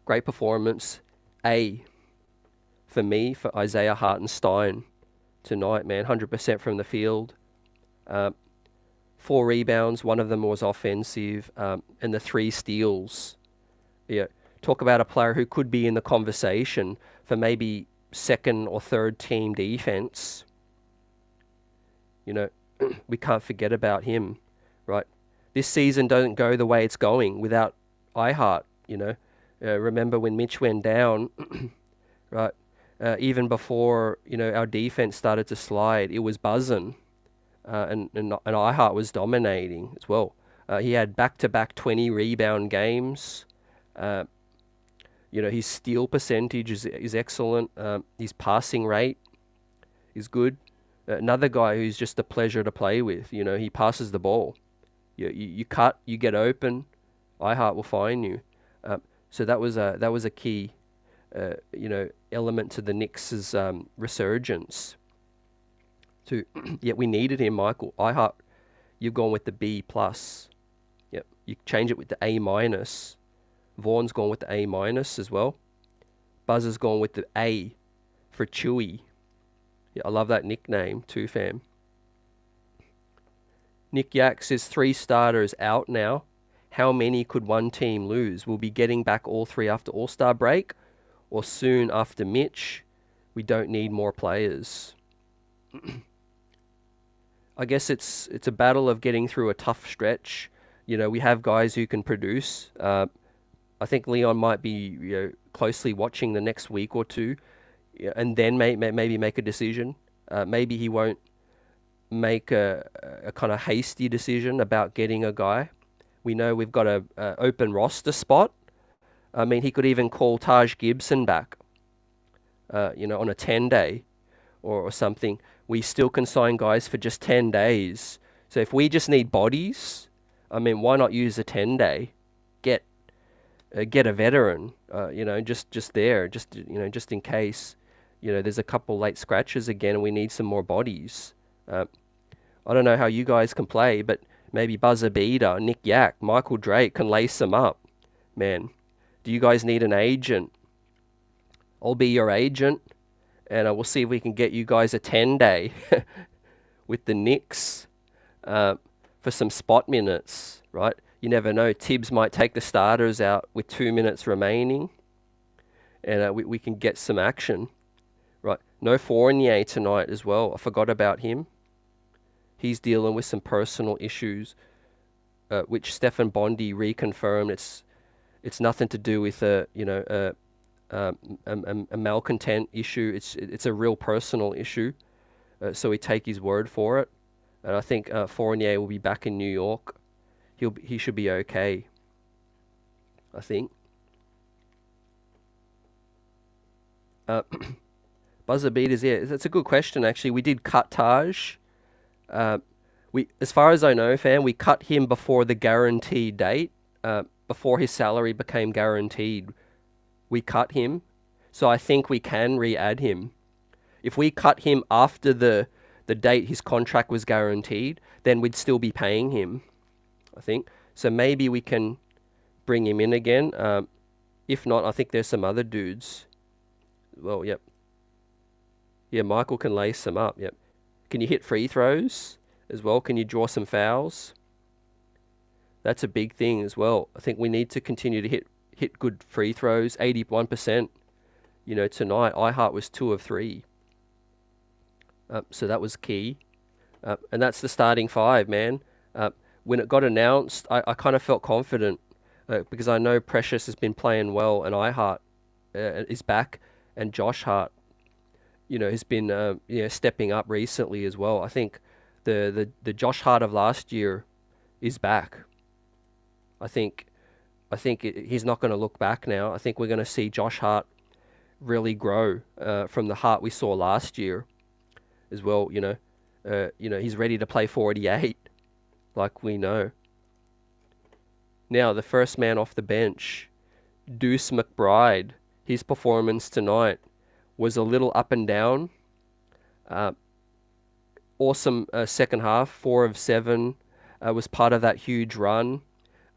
great performance. A for me, for Isaiah Hartenstein tonight, man. 100% from the field. 4 rebounds, 1 of them was offensive, and the 3 steals. Yeah, talk about a player who could be in the conversation for maybe second or third team defense. We can't forget about him, right? This season doesn't go the way it's going without Hart. Remember when Mitch went down, right? Even before our defense started to slide, it was buzzing, and Hart was dominating as well. He had back-to-back 20 rebound games. His steal percentage is excellent. His passing rate is good. Another guy who's just a pleasure to play with. He passes the ball. You cut, you get open. Hart will find you. So that was a key, element to the Knicks' resurgence. Yet we needed him, Michael. Hart, you've gone with the B+. Yep, you change it with the A-. Vaughn's gone with the A- as well. Buzzer's gone with the A for Chewy. Yeah, I love that nickname too, fam. Nick Yak says 3 starters out now. How many could one team lose? We'll be getting back all 3 after All-Star break or soon after Mitch. We don't need more players. I guess it's a battle of getting through a tough stretch. We have guys who can produce. I think Leon might be closely watching the next week or 2, and then maybe make a decision. Maybe he won't make a kind of hasty decision about getting a guy. We know we've got a open roster spot. I mean, he could even call Taj Gibson back, on a 10-day or something. We still can sign guys for just 10 days. So if we just need bodies, I mean, why not use a 10-day? get a veteran, just there, just in case, there's a couple late scratches again, and we need some more bodies. I don't know how you guys can play, but maybe Buzzer Beater, Nick Yak, Michael Drake can lace them up. Man, do you guys need an agent? I'll be your agent, and we'll see if we can get you guys a 10-day with the Knicks for some spot minutes, right? You never know. Tibs might take the starters out with 2 minutes remaining, and we can get some action, right? No Fournier tonight as well. I forgot about him. He's dealing with some personal issues, which Stefan Bondi reconfirmed. It's nothing to do with a malcontent issue. It's a real personal issue. So we take his word for it. And I think Fournier will be back in New York. He should be okay, I think. Buzzer beaters, yeah, that's a good question actually. We did cut Taj. As far as I know, fam, we cut him before the guaranteed date. Before his salary became guaranteed, we cut him. So I think we can re-add him. If we cut him after the date his contract was guaranteed, then we'd still be paying him, I think. So maybe we can bring him in again. If not, I think there's some other dudes. Well, yep. Yeah, Michael can lace them up, yep. Can you hit free throws as well? Can you draw some fouls? That's a big thing as well. I think we need to continue to hit good free throws. 81%. Tonight, Hart was 2 of 3. So that was key. And that's the starting 5, man. When it got announced, I kind of felt confident because I know Precious has been playing well, and Hart is back, and Josh Hart, has been stepping up recently as well. I think the Josh Hart of last year is back. I think he's not going to look back now. I think we're going to see Josh Hart really grow from the Hart we saw last year as well. He's ready to play 48, like we know. Now, the first man off the bench, Deuce McBride, his performance tonight was a little up and down. Awesome second half, 4 of 7, was part of that huge run.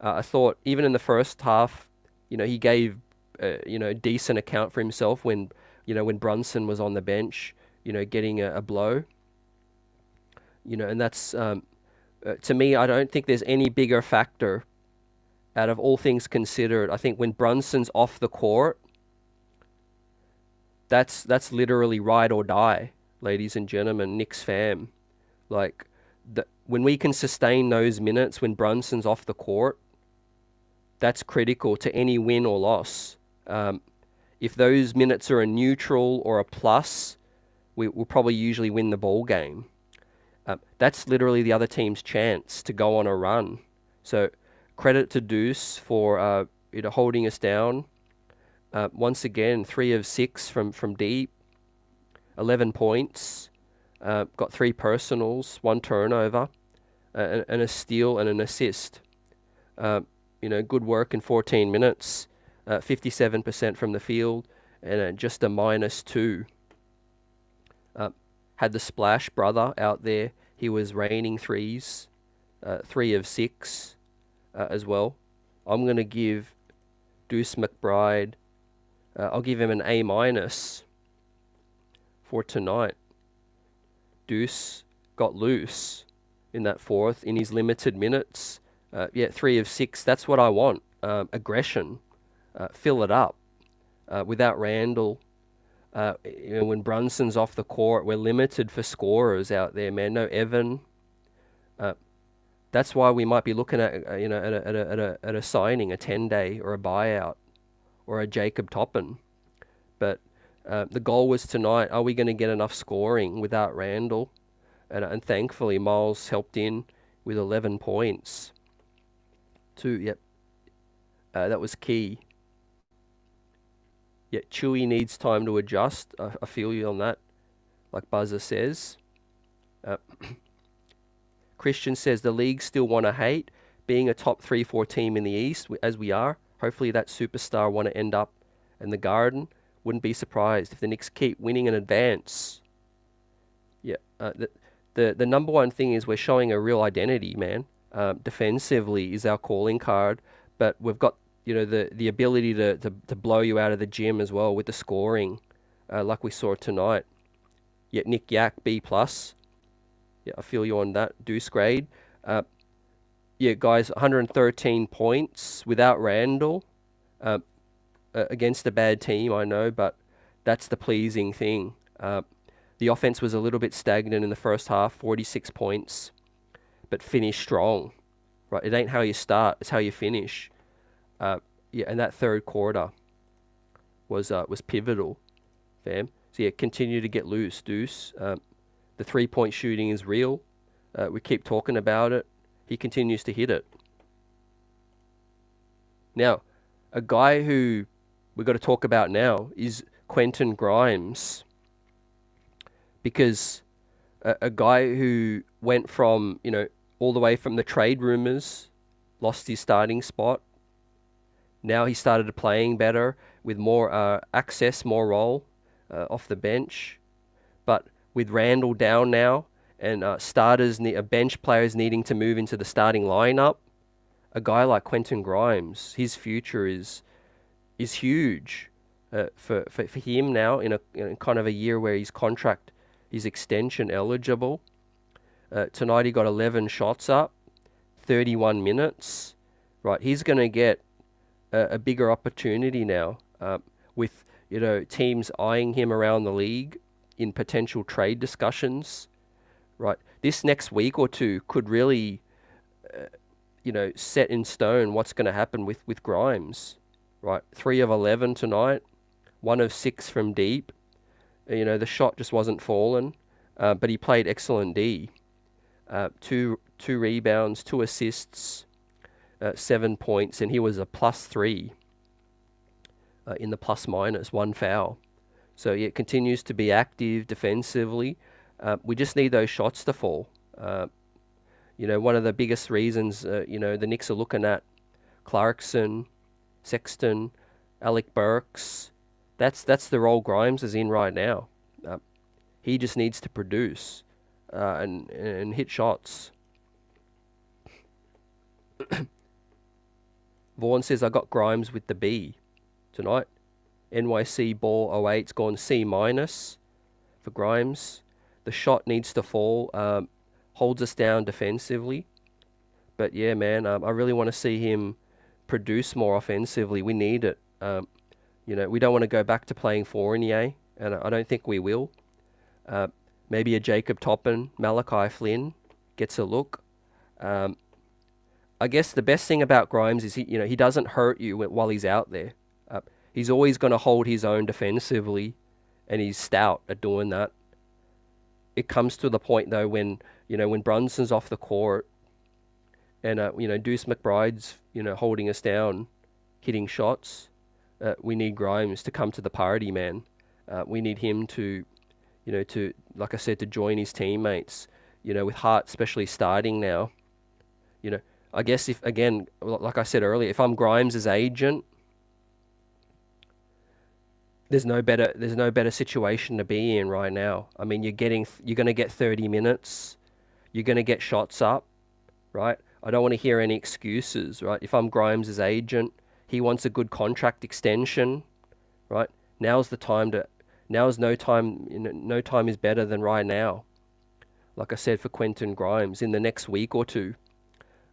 I thought even in the first half, he gave, a decent account for himself when Brunson was on the bench, getting a blow. And that's, to me, I don't think there's any bigger factor out of all things considered. I think when Brunson's off the court, that's literally ride or die, ladies and gentlemen, Knicks fam. Like, when we can sustain those minutes when Brunson's off the court, that's critical to any win or loss. If those minutes are a neutral or a plus, we'll probably usually win the ball game. That's literally the other team's chance to go on a run. So credit to Deuce for holding us down. Once again, 3 of 6 from deep, 11 points, got 3 personals, 1 turnover, and a steal and an assist. Good work in 14 minutes, 57% from the field, and just a -2. Had the Splash brother out there. He was raining threes, 3 of 6 as well. I'm going to give Deuce McBride, I'll give him an A- for tonight. Deuce got loose in that fourth in his limited minutes. 3 of 6. That's what I want. Aggression. Fill it up. Without Randall, when Brunson's off the court, we're limited for scorers out there, man. No Evan. That's why we might be looking at at a signing, a 10-day or a buyout, or a Jacob Toppin. But the goal was tonight: are we going to get enough scoring without Randall? And thankfully, Miles helped in with 11 points. That was key. Yeah, Chewy needs time to adjust. I feel you on that, like Buzzer says. Christian says the league still want to hate, being a top 3-4 team in the East, as we are, hopefully that superstar want to end up in the Garden. Wouldn't be surprised if the Knicks keep winning in advance. Yeah, the number one thing is we're showing a real identity, man. Defensively is our calling card, but we've got the ability to blow you out of the gym as well with the scoring, like we saw tonight. Yeah, Nick Yak B+. Yeah, I feel you on that. Deuce grade. Yeah, guys, 113 points without Randall against a bad team, I know, but that's the pleasing thing. The offense was a little bit stagnant in the first half, 46 points, but finished strong. Right, it ain't how you start, it's how you finish. Yeah, and that third quarter was pivotal, fam. So yeah, continue to get loose, Deuce. The 3-point shooting is real. We keep talking about it. He continues to hit it. Now, a guy who we've got to talk about now is Quentin Grimes. Because a guy who went from, all the way from the trade rumors, lost his starting spot. Now he started playing better with more access, more role off the bench. But with Randall down now and bench players needing to move into the starting lineup, a guy like Quentin Grimes, his future is huge for him now in a kind of a year where his contract is extension eligible. Tonight he got 11 shots up, 31 minutes. Right, he's going to get a bigger opportunity now with teams eyeing him around the league in potential trade discussions. Right, this next week or two could really set in stone what's going to happen with Grimes. Right, 3 of 11 tonight, 1 of 6 from deep. The shot just wasn't falling, but he played excellent D. Two rebounds, 2 assists, 7 points, and he was a +3 in the plus-minus, 1 foul. So yeah, it continues to be active defensively. We just need those shots to fall. One of the biggest reasons, the Knicks are looking at Clarkson, Sexton, Alec Burks. That's the role Grimes is in right now. He just needs to produce and hit shots. Vaughn says, I got Grimes with the B tonight. NYC Ball 08's gone C- for Grimes. The shot needs to fall. Holds us down defensively. But yeah, man, I really want to see him produce more offensively. We need it. We don't want to go back to playing Fournier, and I don't think we will. Maybe a Jacob Toppin, Malachi Flynn gets a look. I guess the best thing about Grimes is he doesn't hurt you while he's out there. He's always going to hold his own defensively, and he's stout at doing that. It comes to the point though when Brunson's off the court, and Deuce McBride's holding us down, hitting shots. We need Grimes to come to the party, man. We need him to, like I said, to join his teammates. With Hart especially starting now. I guess if, again, like I said earlier, if I'm Grimes' agent, there's no better situation to be in right now. I mean, you're going to get 30 minutes. You're going to get shots up, right? I don't want to hear any excuses, right? If I'm Grimes' agent, he wants a good contract extension, right? Now's the time no time is better than right now. Like I said, for Quentin Grimes, in the next week or two.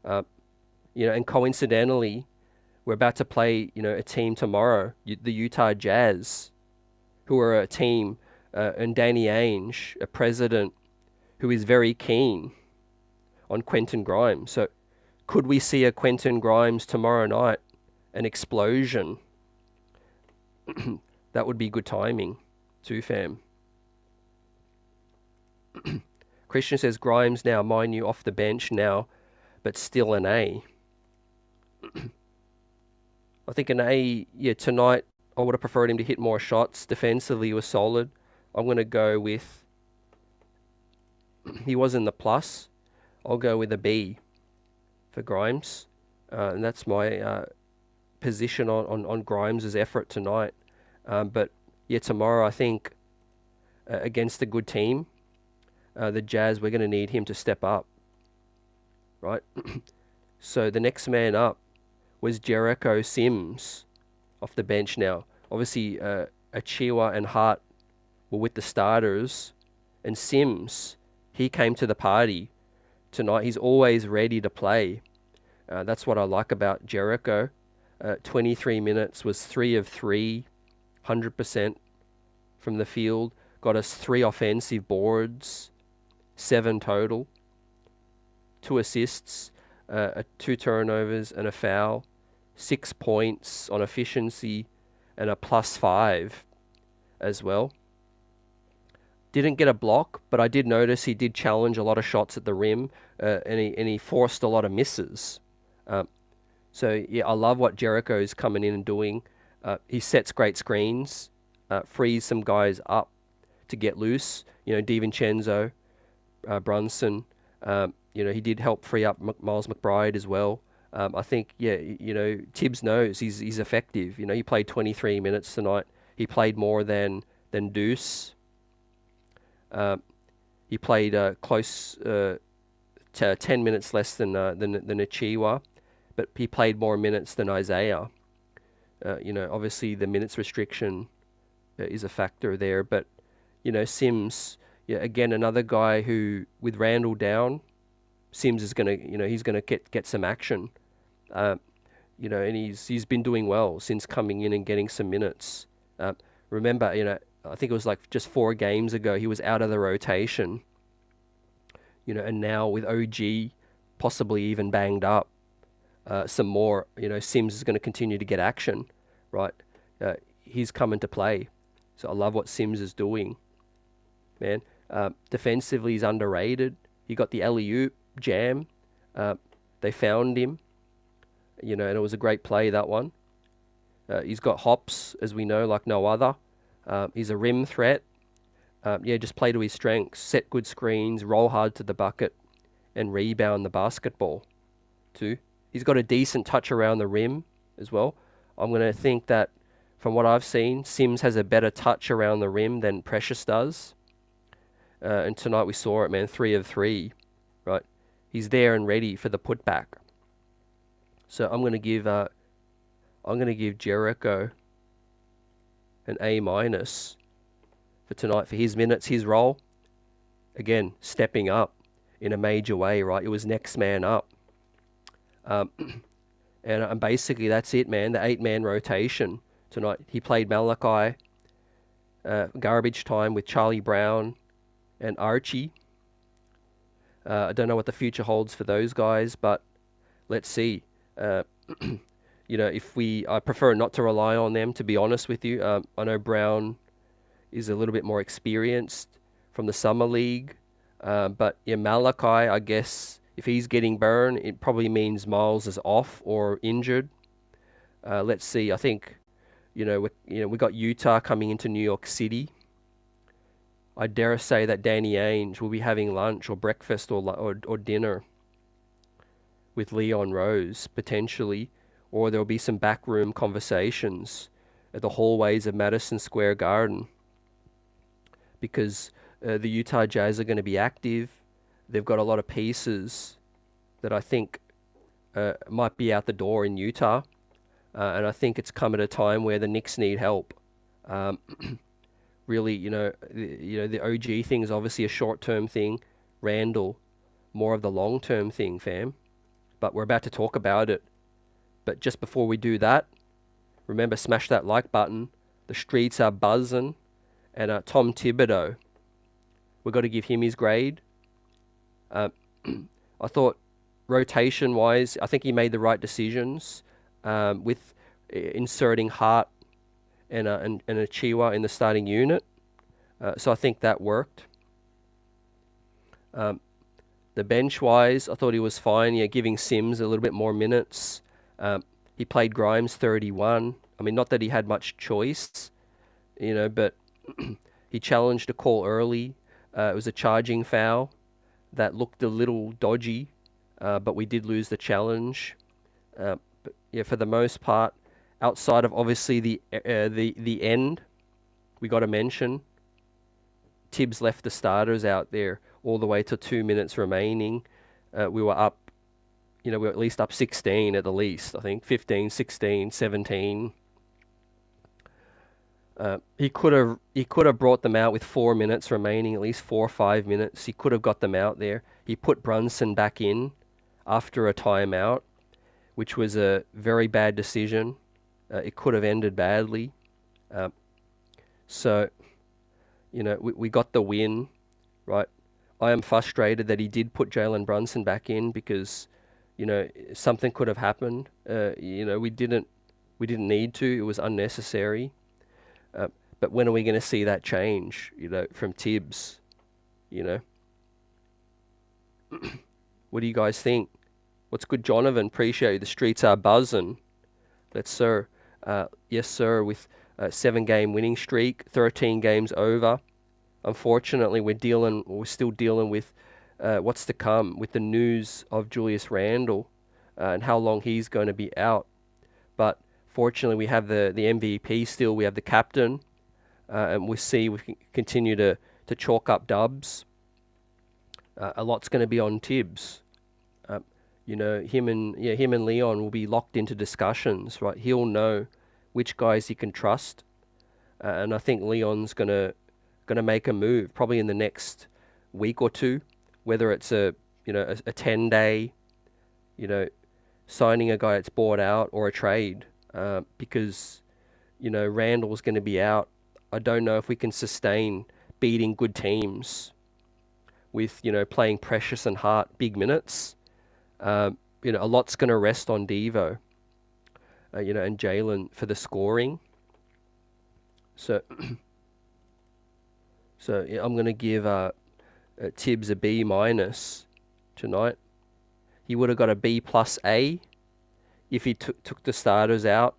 And coincidentally, we're about to play, a team tomorrow, the Utah Jazz, who are a team, and Danny Ainge, a president, who is very keen on Quentin Grimes. So could we see a Quentin Grimes tomorrow night? An explosion? That would be good timing too, fam. Christian says, Grimes now, mind you, off the bench now, but still an A. I think an A, tonight I would have preferred him to hit more shots. Defensively, he was solid. I'm going to go with, he was in the plus. I'll go with a B for Grimes. And that's my position on Grimes' effort tonight. But yeah, tomorrow I think against a good team, the Jazz, we're going to need him to step up, right? So the next man up was Jericho Sims off the bench now. Obviously, Achiuwa and Hart were with the starters, and Sims, he came to the party tonight. He's always ready to play. That's what I like about Jericho. 23 minutes, was 3 of 3, 100% from the field. Got us 3 offensive boards, 7 total, 2 assists, 2 turnovers and a foul, 6 points on efficiency, and a +5 as well. Didn't get a block, but I did notice he did challenge a lot of shots at the rim, and he forced a lot of misses. So yeah, I love what Jericho is coming in and doing. He sets great screens, frees some guys up to get loose. DiVincenzo, Brunson. He did help free up Miles McBride as well. I think, Tibs knows he's effective. He played 23 minutes tonight. He played more than Deuce. He played close to 10 minutes less than Achiuwa, but he played more minutes than Isaiah. Obviously the minutes restriction is a factor there, but Sims, again, another guy who, with Randall down, Sims is gonna, he's gonna get some action. And he's been doing well since coming in and getting some minutes. Remember, I think it was like just 4 games ago he was out of the rotation. And now with OG possibly even banged up, some more, Sims is going to continue to get action, right? He's coming to play. So I love what Sims is doing, man. Defensively, he's underrated. He got the alley-oop jam. They found him, and it was a great play, that one. He's got hops, as we know, like no other. He's a rim threat. Just play to his strengths. Set good screens, roll hard to the bucket, and rebound the basketball, too. He's got a decent touch around the rim as well. I'm going to think that, from what I've seen, Sims has a better touch around the rim than Precious does. And tonight we saw it, man. 3 of 3, right? He's there and ready for the putback. So I'm going to give Jericho an A- for tonight for his minutes, his role. Again, stepping up in a major way, right? It was next man up. And basically that's it, man. The 8-man rotation tonight. He played Malachi, garbage time with Charlie Brown and Archie. I don't know what the future holds for those guys, but let's see. I prefer not to rely on them, to be honest with you. I know Brown is a little bit more experienced from the summer league, but Malachi, I guess, if he's getting burned, it probably means Miles is off or injured. Let's see. I think, we got Utah coming into New York City. I dare say that Danny Ainge will be having lunch or breakfast or dinner with Leon Rose, potentially, or there'll be some backroom conversations at the hallways of Madison Square Garden, because the Utah Jazz are going to be active. They've got a lot of pieces that I think might be out the door in Utah, and I think it's come at a time where the Knicks need help. Really, the OG thing is obviously a short-term thing. Randall, more of the long-term thing, fam. But we're about to talk about it. But just before we do that, remember, smash that like button. The streets are buzzing. And Tom Thibodeau, we've got to give him his grade. I thought rotation-wise, I think he made the right decisions with inserting Hart and Achiuwa in the starting unit. So I think that worked. The bench-wise, I thought he was fine. Giving Sims a little bit more minutes. He played Grimes 31. I mean, not that he had much choice, but he challenged a call early. It was a charging foul that looked a little dodgy. but we did lose the challenge. But yeah, for the most part, outside of obviously the end, we got to mention Tibs left the starters out there all the way to 2 minutes remaining. We were up, we were at least up 16 at the least, I think, 15, 16, 17. He could have brought them out with 4 minutes remaining, at least 4 or 5 minutes. He could have got them out there. He put Brunson back in after a timeout, which was a very bad decision. It could have ended badly. So, we got the win, right? I am frustrated that he did put Jalen Brunson back in because, something could have happened. We didn't need to. It was unnecessary. But when are we going to see that change, from Tibs? What do you guys think? What's good, Jonathan? Appreciate you. The streets are buzzing. Yes, sir. Yes, sir. With a 7-game winning streak, 13 games over. Unfortunately, we're still dealing with what's to come with the news of Julius Randle and how long he's going to be out. But fortunately, we have the MVP still. We have the captain, and we can continue to chalk up dubs. A lot's going to be on Tibs. Him and Leon will be locked into discussions, right? He'll know which guys he can trust, and I think Leon's gonna make a move probably in the next week or two, whether it's a 10-day, signing a guy that's bought out or a trade, because Randall's going to be out. I don't know if we can sustain beating good teams with playing Precious and Hart big minutes. A lot's going to rest on Devo, and Jalen for the scoring. So, yeah, I'm going to give Tibs a B- tonight. He would have got a B plus A if he took the starters out.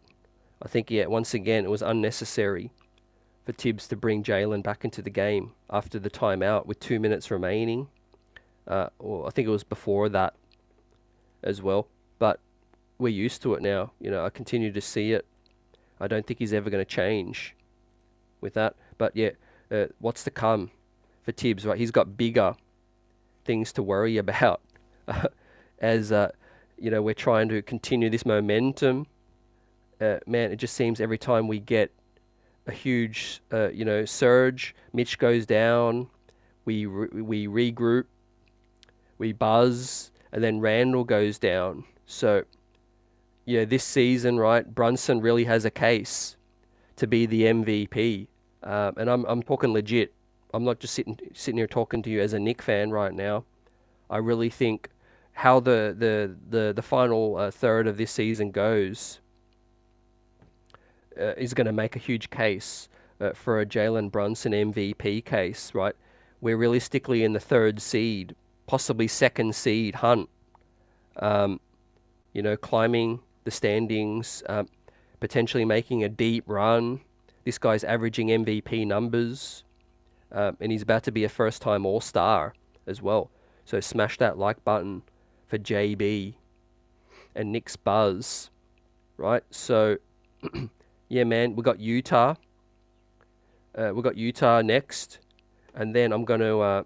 I think, once again, it was unnecessary for Tibs to bring Jalen back into the game after the timeout with 2 minutes remaining. Or I think it was before that as well. But we're used to it now. I continue to see it. I don't think he's ever going to change with that. But yeah, what's to come for Tibs, right? He's got bigger things to worry about as we're trying to continue this momentum. Man, it just seems every time we get a huge surge, Mitch goes down, we regroup, we buzz, and then Randall goes down. So this season, right, Brunson really has a case to be the MVP, and I'm talking legit. I'm not just sitting here talking to you as a Knick fan right now. I really think how the final third of this season goes is going to make a huge case for a Jalen Brunson MVP case, right? We're realistically in the 3rd seed, possibly 2nd seed hunt. Climbing the standings, potentially making a deep run. This guy's averaging MVP numbers, and he's about to be a first-time All-Star as well. So smash that like button for JB and Knicks Buzz, right? So, yeah, man, we got Utah. We got Utah next, and then I'm gonna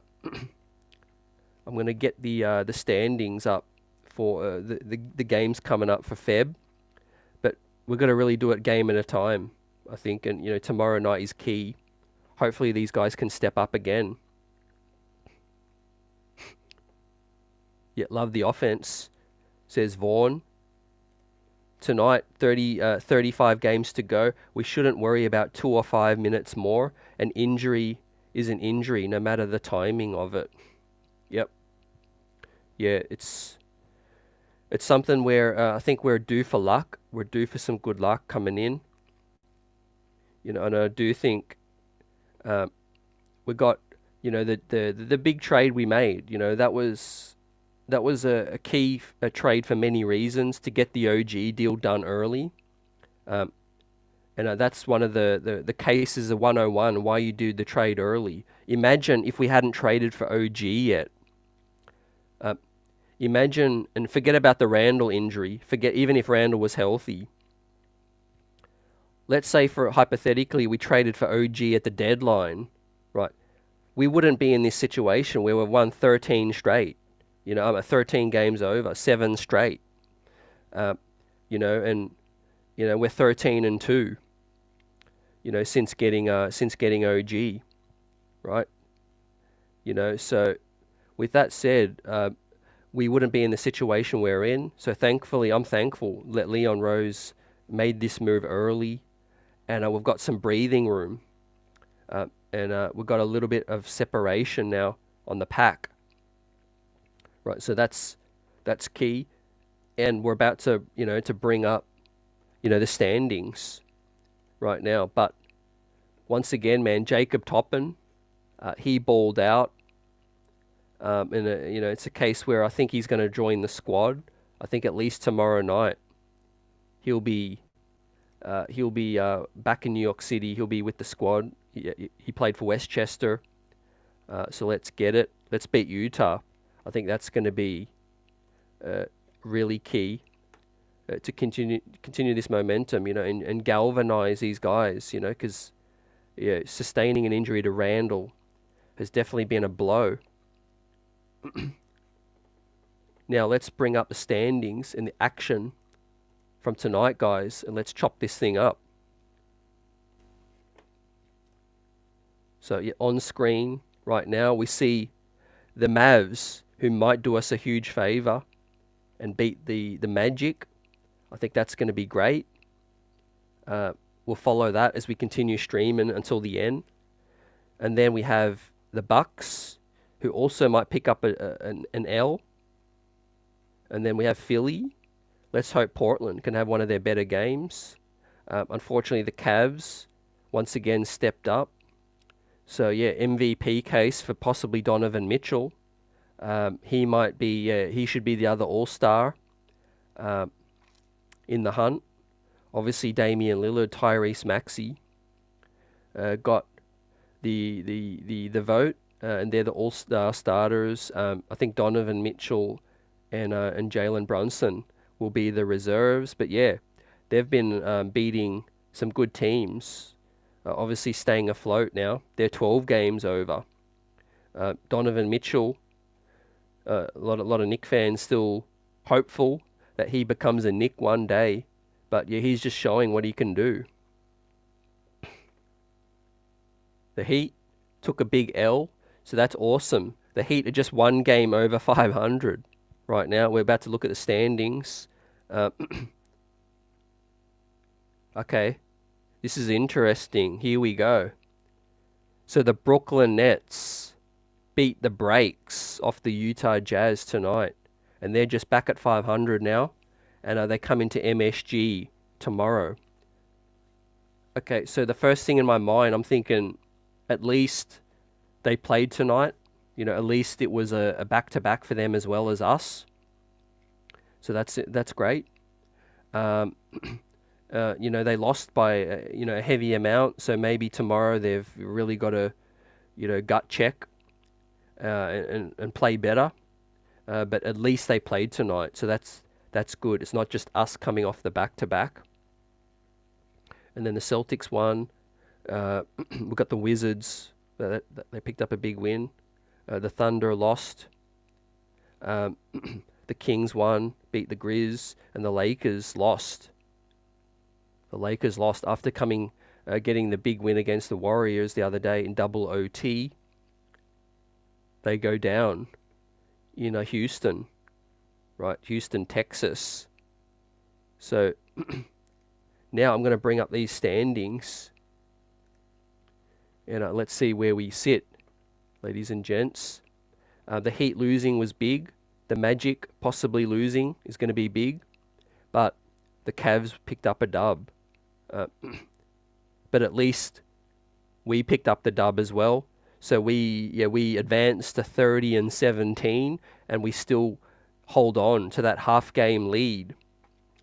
get the standings up for the games coming up for Feb, but we're gonna really do it game at a time, I think, and tomorrow night is key. Hopefully these guys can step up again. Yeah, love the offense, says Vaughn. Tonight, 35 games to go. We shouldn't worry about 2 or 5 minutes more. An injury is an injury, no matter the timing of it. Yep. Yeah, it's something where I think we're due for luck. We're due for some good luck coming in. And I do think we got the big trade we made. That was a key trade for many reasons to get the OG deal done early. And that's one of the cases of 101, why you do the trade early. Imagine if we hadn't traded for OG yet. Imagine, and forget about the Randall injury. Forget even if Randall was healthy. Let's say, for hypothetically, we traded for OG at the deadline, right? We wouldn't be in this situation where we've won 13 straight. 13 games over, 7 straight. And we're 13-2. Since getting OG, right? So with that said, we wouldn't be in the situation we're in. So thankfully, I'm thankful that Leon Rose made this move early, and we've got some breathing room, and we've got a little bit of separation now on the pack, right? So that's key, and we're about to to bring up the standings right now. But once again, man, Jacob Toppin, he balled out. And it's a case where I think he's going to join the squad. I think at least tomorrow night he'll be back in New York City. He'll be with the squad. He played for Westchester, so let's get it. Let's beat Utah. I think that's going to be really key to continue this momentum, and galvanize these guys, because sustaining an injury to Randall has definitely been a blow. Now let's bring up the standings and the action from tonight, guys, and let's chop this thing up. So on screen right now we see the Mavs, who might do us a huge favor and beat the Magic. I think that's going to be great. We'll follow that as we continue streaming until the end. And then we have the Bucks, who also might pick up an L. And then we have Philly. Let's hope Portland can have one of their better games. Unfortunately, the Cavs once again stepped up. So yeah, MVP case for possibly Donovan Mitchell. He might be. He should be the other All-Star in the hunt. Obviously, Damian Lillard, Tyrese Maxey got the vote, and they're the All-Star starters. I think Donovan Mitchell and Jalen Brunson will be the reserves. But yeah, they've been beating some good teams. Obviously, staying afloat now. They're 12 games over. Donovan Mitchell, a lot of Knick fans still hopeful that he becomes a Knick one day. But yeah, he's just showing what he can do. The Heat took a big L, so that's awesome. The Heat are just one game over 500 right now. We're about to look at the standings. Okay, this is interesting. Here we go. So the Brooklyn Nets beat the brakes off the Utah Jazz tonight, and they're just back at 500 now, and they come into MSG tomorrow. Okay, so the first thing in my mind, I'm thinking, at least they played tonight. At least it was a back-to-back for them as well as us. So that's great. They lost by a heavy amount, so maybe tomorrow they've really got to gut check and play better. But at least they played tonight, so that's good. It's not just us coming off the back-to-back. And then the Celtics won. We've got the Wizards. They picked up a big win. The Thunder lost. The Kings won, beat the Grizz, and the Lakers lost. The Lakers lost after getting the big win against the Warriors the other day in double OT. They go down in Houston, right? Houston, Texas. So now I'm going to bring up these standings, and let's see where we sit, ladies and gents. The Heat losing was big. The Magic possibly losing is going to be big, but the Cavs picked up a dub. But at least we picked up the dub as well. So we advanced to 30-17, and we still hold on to that half-game lead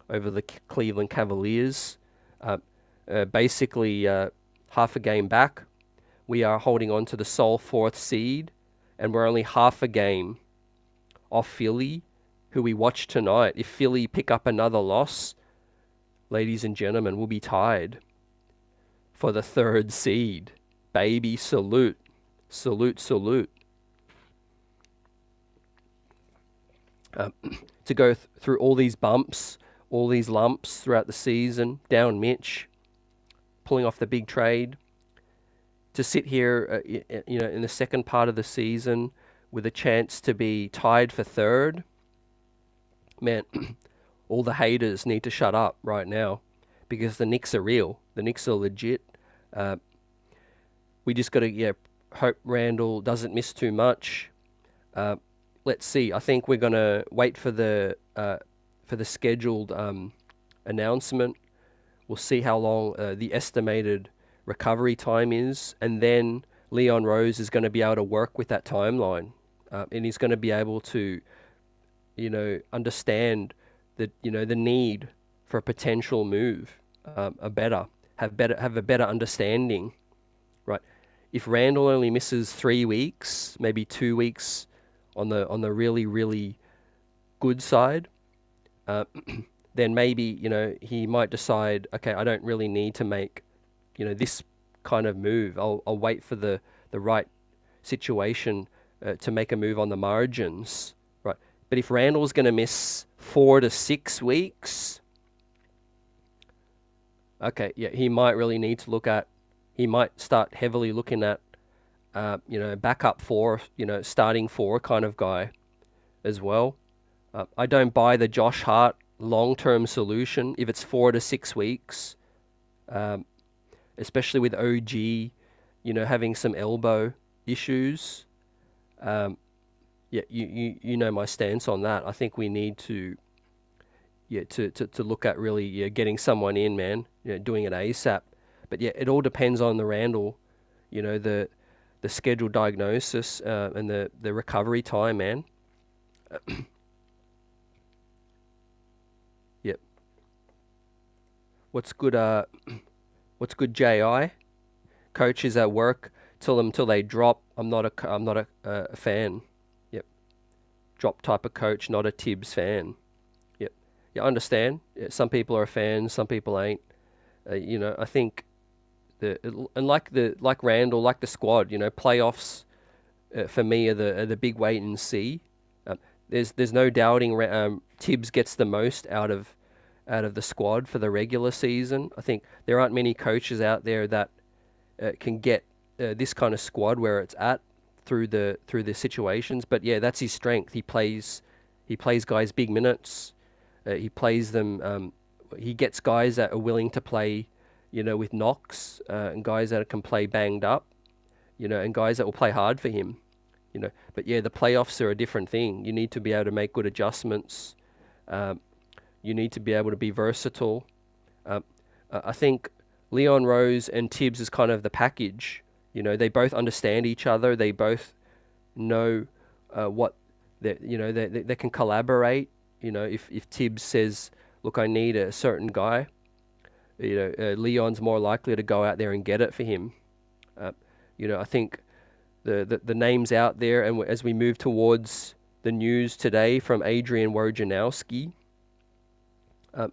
over the Cleveland Cavaliers. Basically, half a game back. We are holding on to the sole 4th seed, and we're only half a game off Philly who we watch tonight, if Philly pick up another loss, ladies and gentlemen, we'll be tied for the 3rd seed. Baby, salute. Salute, salute. To go through all these bumps, all these lumps throughout the season, down Mitch, pulling off the big trade, to sit here, in the second part of the season with a chance to be tied for 3rd, man, all the haters need to shut up right now, because the Knicks are real. The Knicks are legit. We just got to hope Randall doesn't miss too much. Let's see. I think we're gonna wait for the scheduled announcement. We'll see how long the estimated recovery time is, and then Leon Rose is going to be able to work with that timeline, and he's going to be able to, understand that the need for a potential move, have a better understanding, right? If Randall only misses 3 weeks, maybe 2 weeks on the really, really good side, then maybe, he might decide, okay, I don't really need to make, this kind of move. I'll wait for the right situation to make a move on the margins, right? But if Randall's going to miss 4 to 6 weeks, okay, yeah, he might really need to he might start heavily looking at, backup 4, starting 4 kind of guy as well. I don't buy the Josh Hart long-term solution if it's 4 to 6 weeks, especially with OG, having some elbow issues. You know my stance on that. I think we need to look at really getting someone in, man, doing it ASAP. But it all depends on the Randall, the scheduled diagnosis and the recovery time, man. Yep. What's good? What's good, Ji? Coaches at work tell them till they drop. I'm not a fan. Yep. Drop type of coach, not a Tibs fan. Yep. Yeah, I understand. Some people are fans, some people ain't. I think like Randall, like the squad, playoffs for me are the big wait and see. There's no doubting Tibs gets the most out of the squad for the regular season. I think there aren't many coaches out there that can get this kind of squad where it's at through the situations. But yeah, that's his strength. He plays guys big minutes. He plays them. He gets guys that are willing to play, with knocks, and guys that can play banged up, and guys that will play hard for him, But yeah, the playoffs are a different thing. You need to be able to make good adjustments. You need to be able to be versatile. I think Leon Rose and Tibs is kind of the package. They both understand each other. They both know what they can collaborate. If Tibs says, "Look, I need a certain guy," Leon's more likely to go out there and get it for him. I think the names out there, and as we move towards the news today from Adrian Wojnarowski,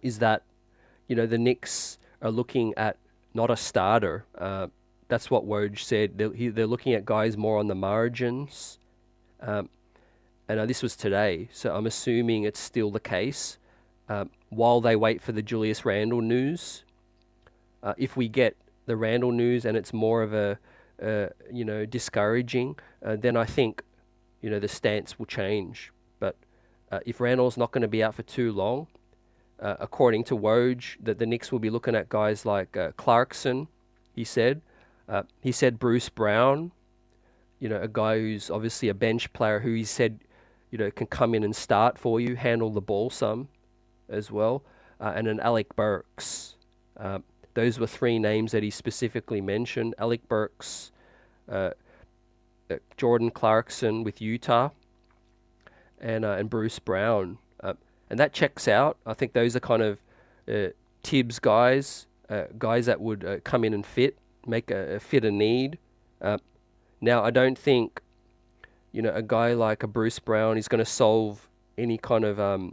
is that the Knicks are looking at not a starter. That's what Woj said. They're looking at guys more on the margins. And this was today, so I'm assuming it's still the case. While they wait for the Julius Randle news, if we get the Randle news and it's more of a discouraging, then I think the stance will change. But if Randall's not going to be out for too long, according to Woj, that the Knicks will be looking at guys like Clarkson. He said Bruce Brown, a guy who's obviously a bench player who he said can come in and start for you, handle the ball some as well, and an Alec Burks. Those were 3 names that he specifically mentioned: Alec Burks, Jordan Clarkson with Utah, and Bruce Brown. And that checks out. I think those are kind of Tibbs guys, guys that would come in and make a fit a need. Now, I don't think, a guy like a Bruce Brown is going to solve any kind of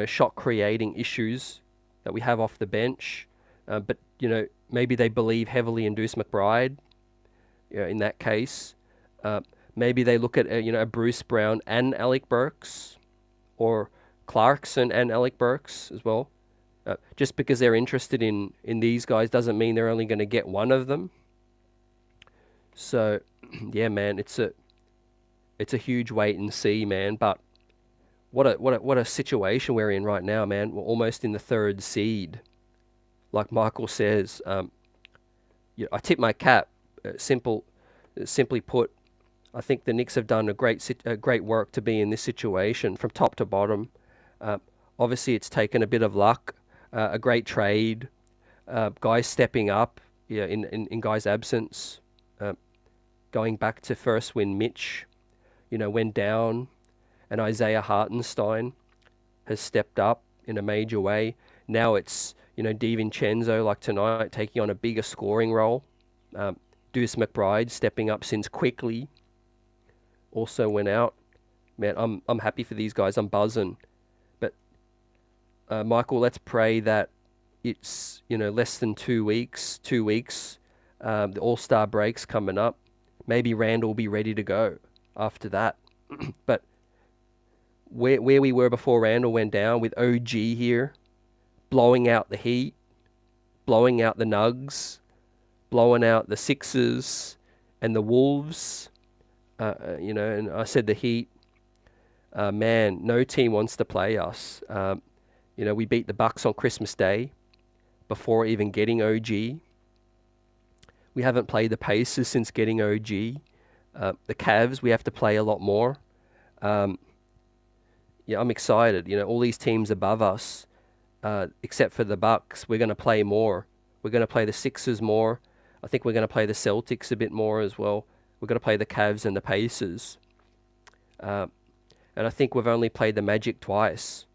shot creating issues that we have off the bench. But maybe they believe heavily in Deuce McBride. In that case, maybe they look at a Bruce Brown and Alec Burks, or Clarkson and Alec Burks as well. Just because they're interested in these guys doesn't mean they're only going to get one of them. So, yeah, man, it's a huge wait and see, man. But what a situation we're in right now, man. We're almost in the 3rd seed, like Michael says. I tip my cap. Simply put, I think the Knicks have done a great work to be in this situation from top to bottom. Obviously, it's taken a bit of luck, a great trade, guys stepping up in guys' absence, going back to first when Mitch, went down, and Isaiah Hartenstein has stepped up in a major way. Now it's, DiVincenzo, like tonight, taking on a bigger scoring role. Deuce McBride stepping up since Quickly also went out. Man, I'm happy for these guys. I'm buzzing. But Michael, let's pray that it's less than 2 weeks. The All-Star break's coming up. Maybe Randall will be ready to go after that. But where we were before Randall went down, with OG here, blowing out the Heat, blowing out the Nugs, blowing out the Sixers and the Wolves, and I said the Heat, man, no team wants to play us. We beat the Bucks on Christmas Day before even getting OG. We haven't played the Pacers since getting OG. The Cavs, we have to play a lot more. I'm excited. All these teams above us, except for the Bucks, we're going to play more. We're going to play the Sixers more. I think we're going to play the Celtics a bit more as well. We're going to play the Cavs and the Pacers. And I think we've only played the Magic twice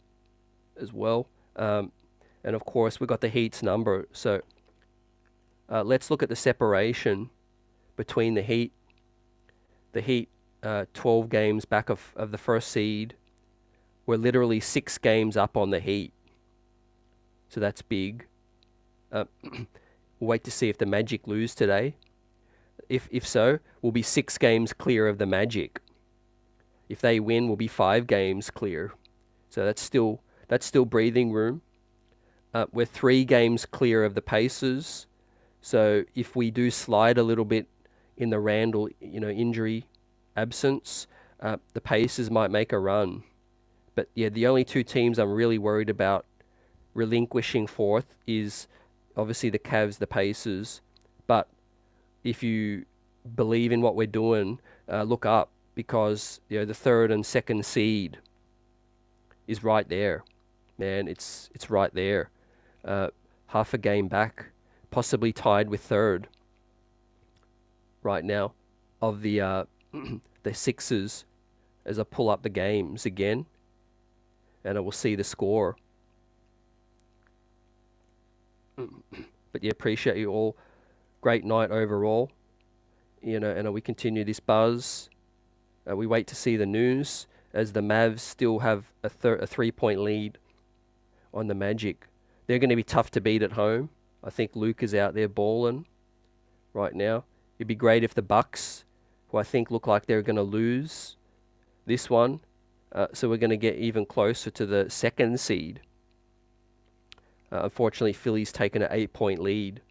as well. And of course, we've got the Heat's number. So let's look at the separation between the Heat. The Heat, 12 games back of the first seed. We're literally 6 games up on the Heat. So that's big. We'll wait to see if the Magic lose today. If so, we'll be 6 games clear of the Magic. If they win, we'll be 5 games clear. So that's still breathing room. We're 3 games clear of the Pacers. So if we do slide a little bit in the Randall, injury absence, the Pacers might make a run. But yeah, the only 2 teams I'm really worried about relinquishing 4th is obviously the Cavs, the Pacers. But if you believe in what we're doing, look up, because the 3rd and 2nd seed is right there, man. It's right there, half a game back, possibly tied with 3rd right now of the the Sixers. As I pull up the games again, and I will see the score. But yeah, appreciate you all. Great night overall. And we continue this buzz. We wait to see the news, as the Mavs still have a 3-point lead on the Magic. They're going to be tough to beat at home. I think Luke is out there balling right now. It'd be great if the Bucks, who I think look like they're going to lose this one, so we're going to get even closer to the 2nd seed. Unfortunately, Philly's taken an 8-point lead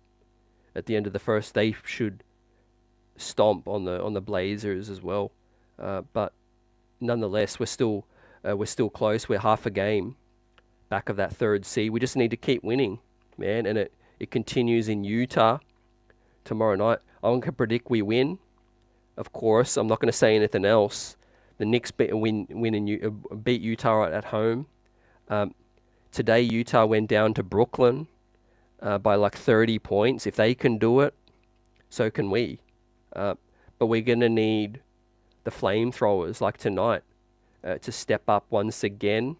at the end of the first. They should stomp on the Blazers as well, but nonetheless, we're still close. We're half a game back of that 3rd seed. We just need to keep winning, man, and it continues in Utah tomorrow night. I'm going to predict we win. Of course, I'm not going to say anything else. The Knicks beat Utah at home. Today, Utah went down to Brooklyn by like 30 points. If they can do it, so can we. But we're going to need the flamethrowers like tonight to step up once again.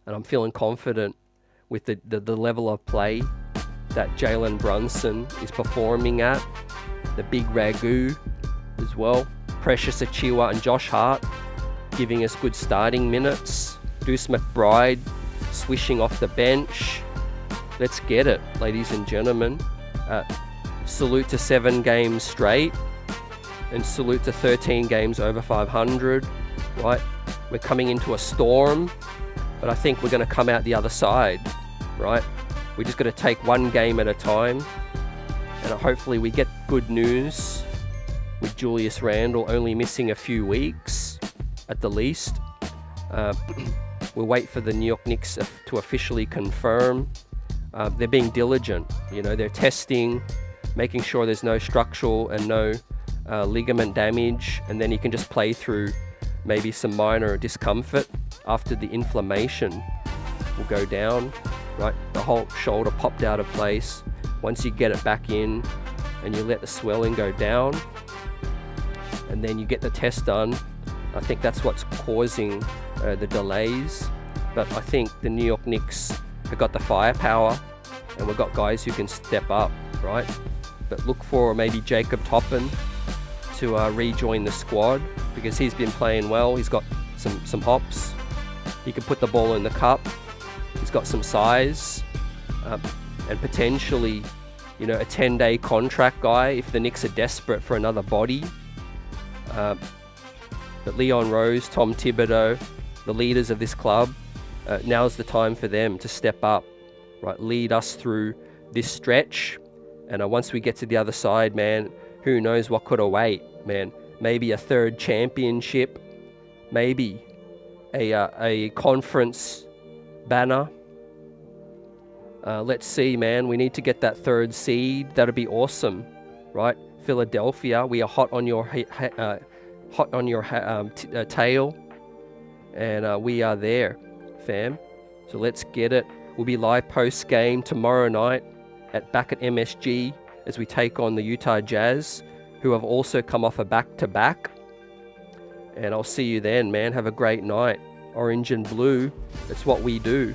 And I'm feeling confident with the level of play that Jalen Brunson is performing at. The big Ragu as well. Precious Achiuwa and Josh Hart. giving us good starting minutes. Deuce McBride swishing off the bench. Let's get it, ladies and gentlemen. Salute to 7 games straight, and salute to 13 games over 500, right? We're coming into a storm, but I think we're going to come out the other side, right? We just got to take one game at a time, and hopefully we get good news with Julius Randle only missing a few weeks at the least. We'll wait for the New York Knicks to officially confirm. They're being diligent, you know, they're testing, making sure there's no structural and no ligament damage, and then you can just play through maybe some minor discomfort after the inflammation will go down, right? The whole shoulder popped out of place. Once you get it back in and you let the swelling go down, and then you get the test done, I think that's what's causing the delays. But I think the New York Knicks have got the firepower, and we've got guys who can step up, right? But look for maybe Jacob Toppin to rejoin the squad, because he's been playing well. He's got some hops. He can put the ball in the cup. He's got some size, and potentially, you know, a 10-day contract guy if the Knicks are desperate for another body. But Leon Rose, Tom Thibodeau, the leaders of this club, now's the time for them to step up, right? Lead us through this stretch, and once we get to the other side, man, who knows what could await, man? Maybe a 3rd championship, maybe a conference banner. Let's see, man. We need to get that 3rd seed. That'd be awesome, right? Philadelphia, we are hot on your tail, and we are there, fam. So let's get it. We'll be live post game tomorrow night back at MSG as we take on the Utah Jazz, who have also come off a back-to-back. And I'll see you then, man. Have a great night. Orange and blue, that's what we do.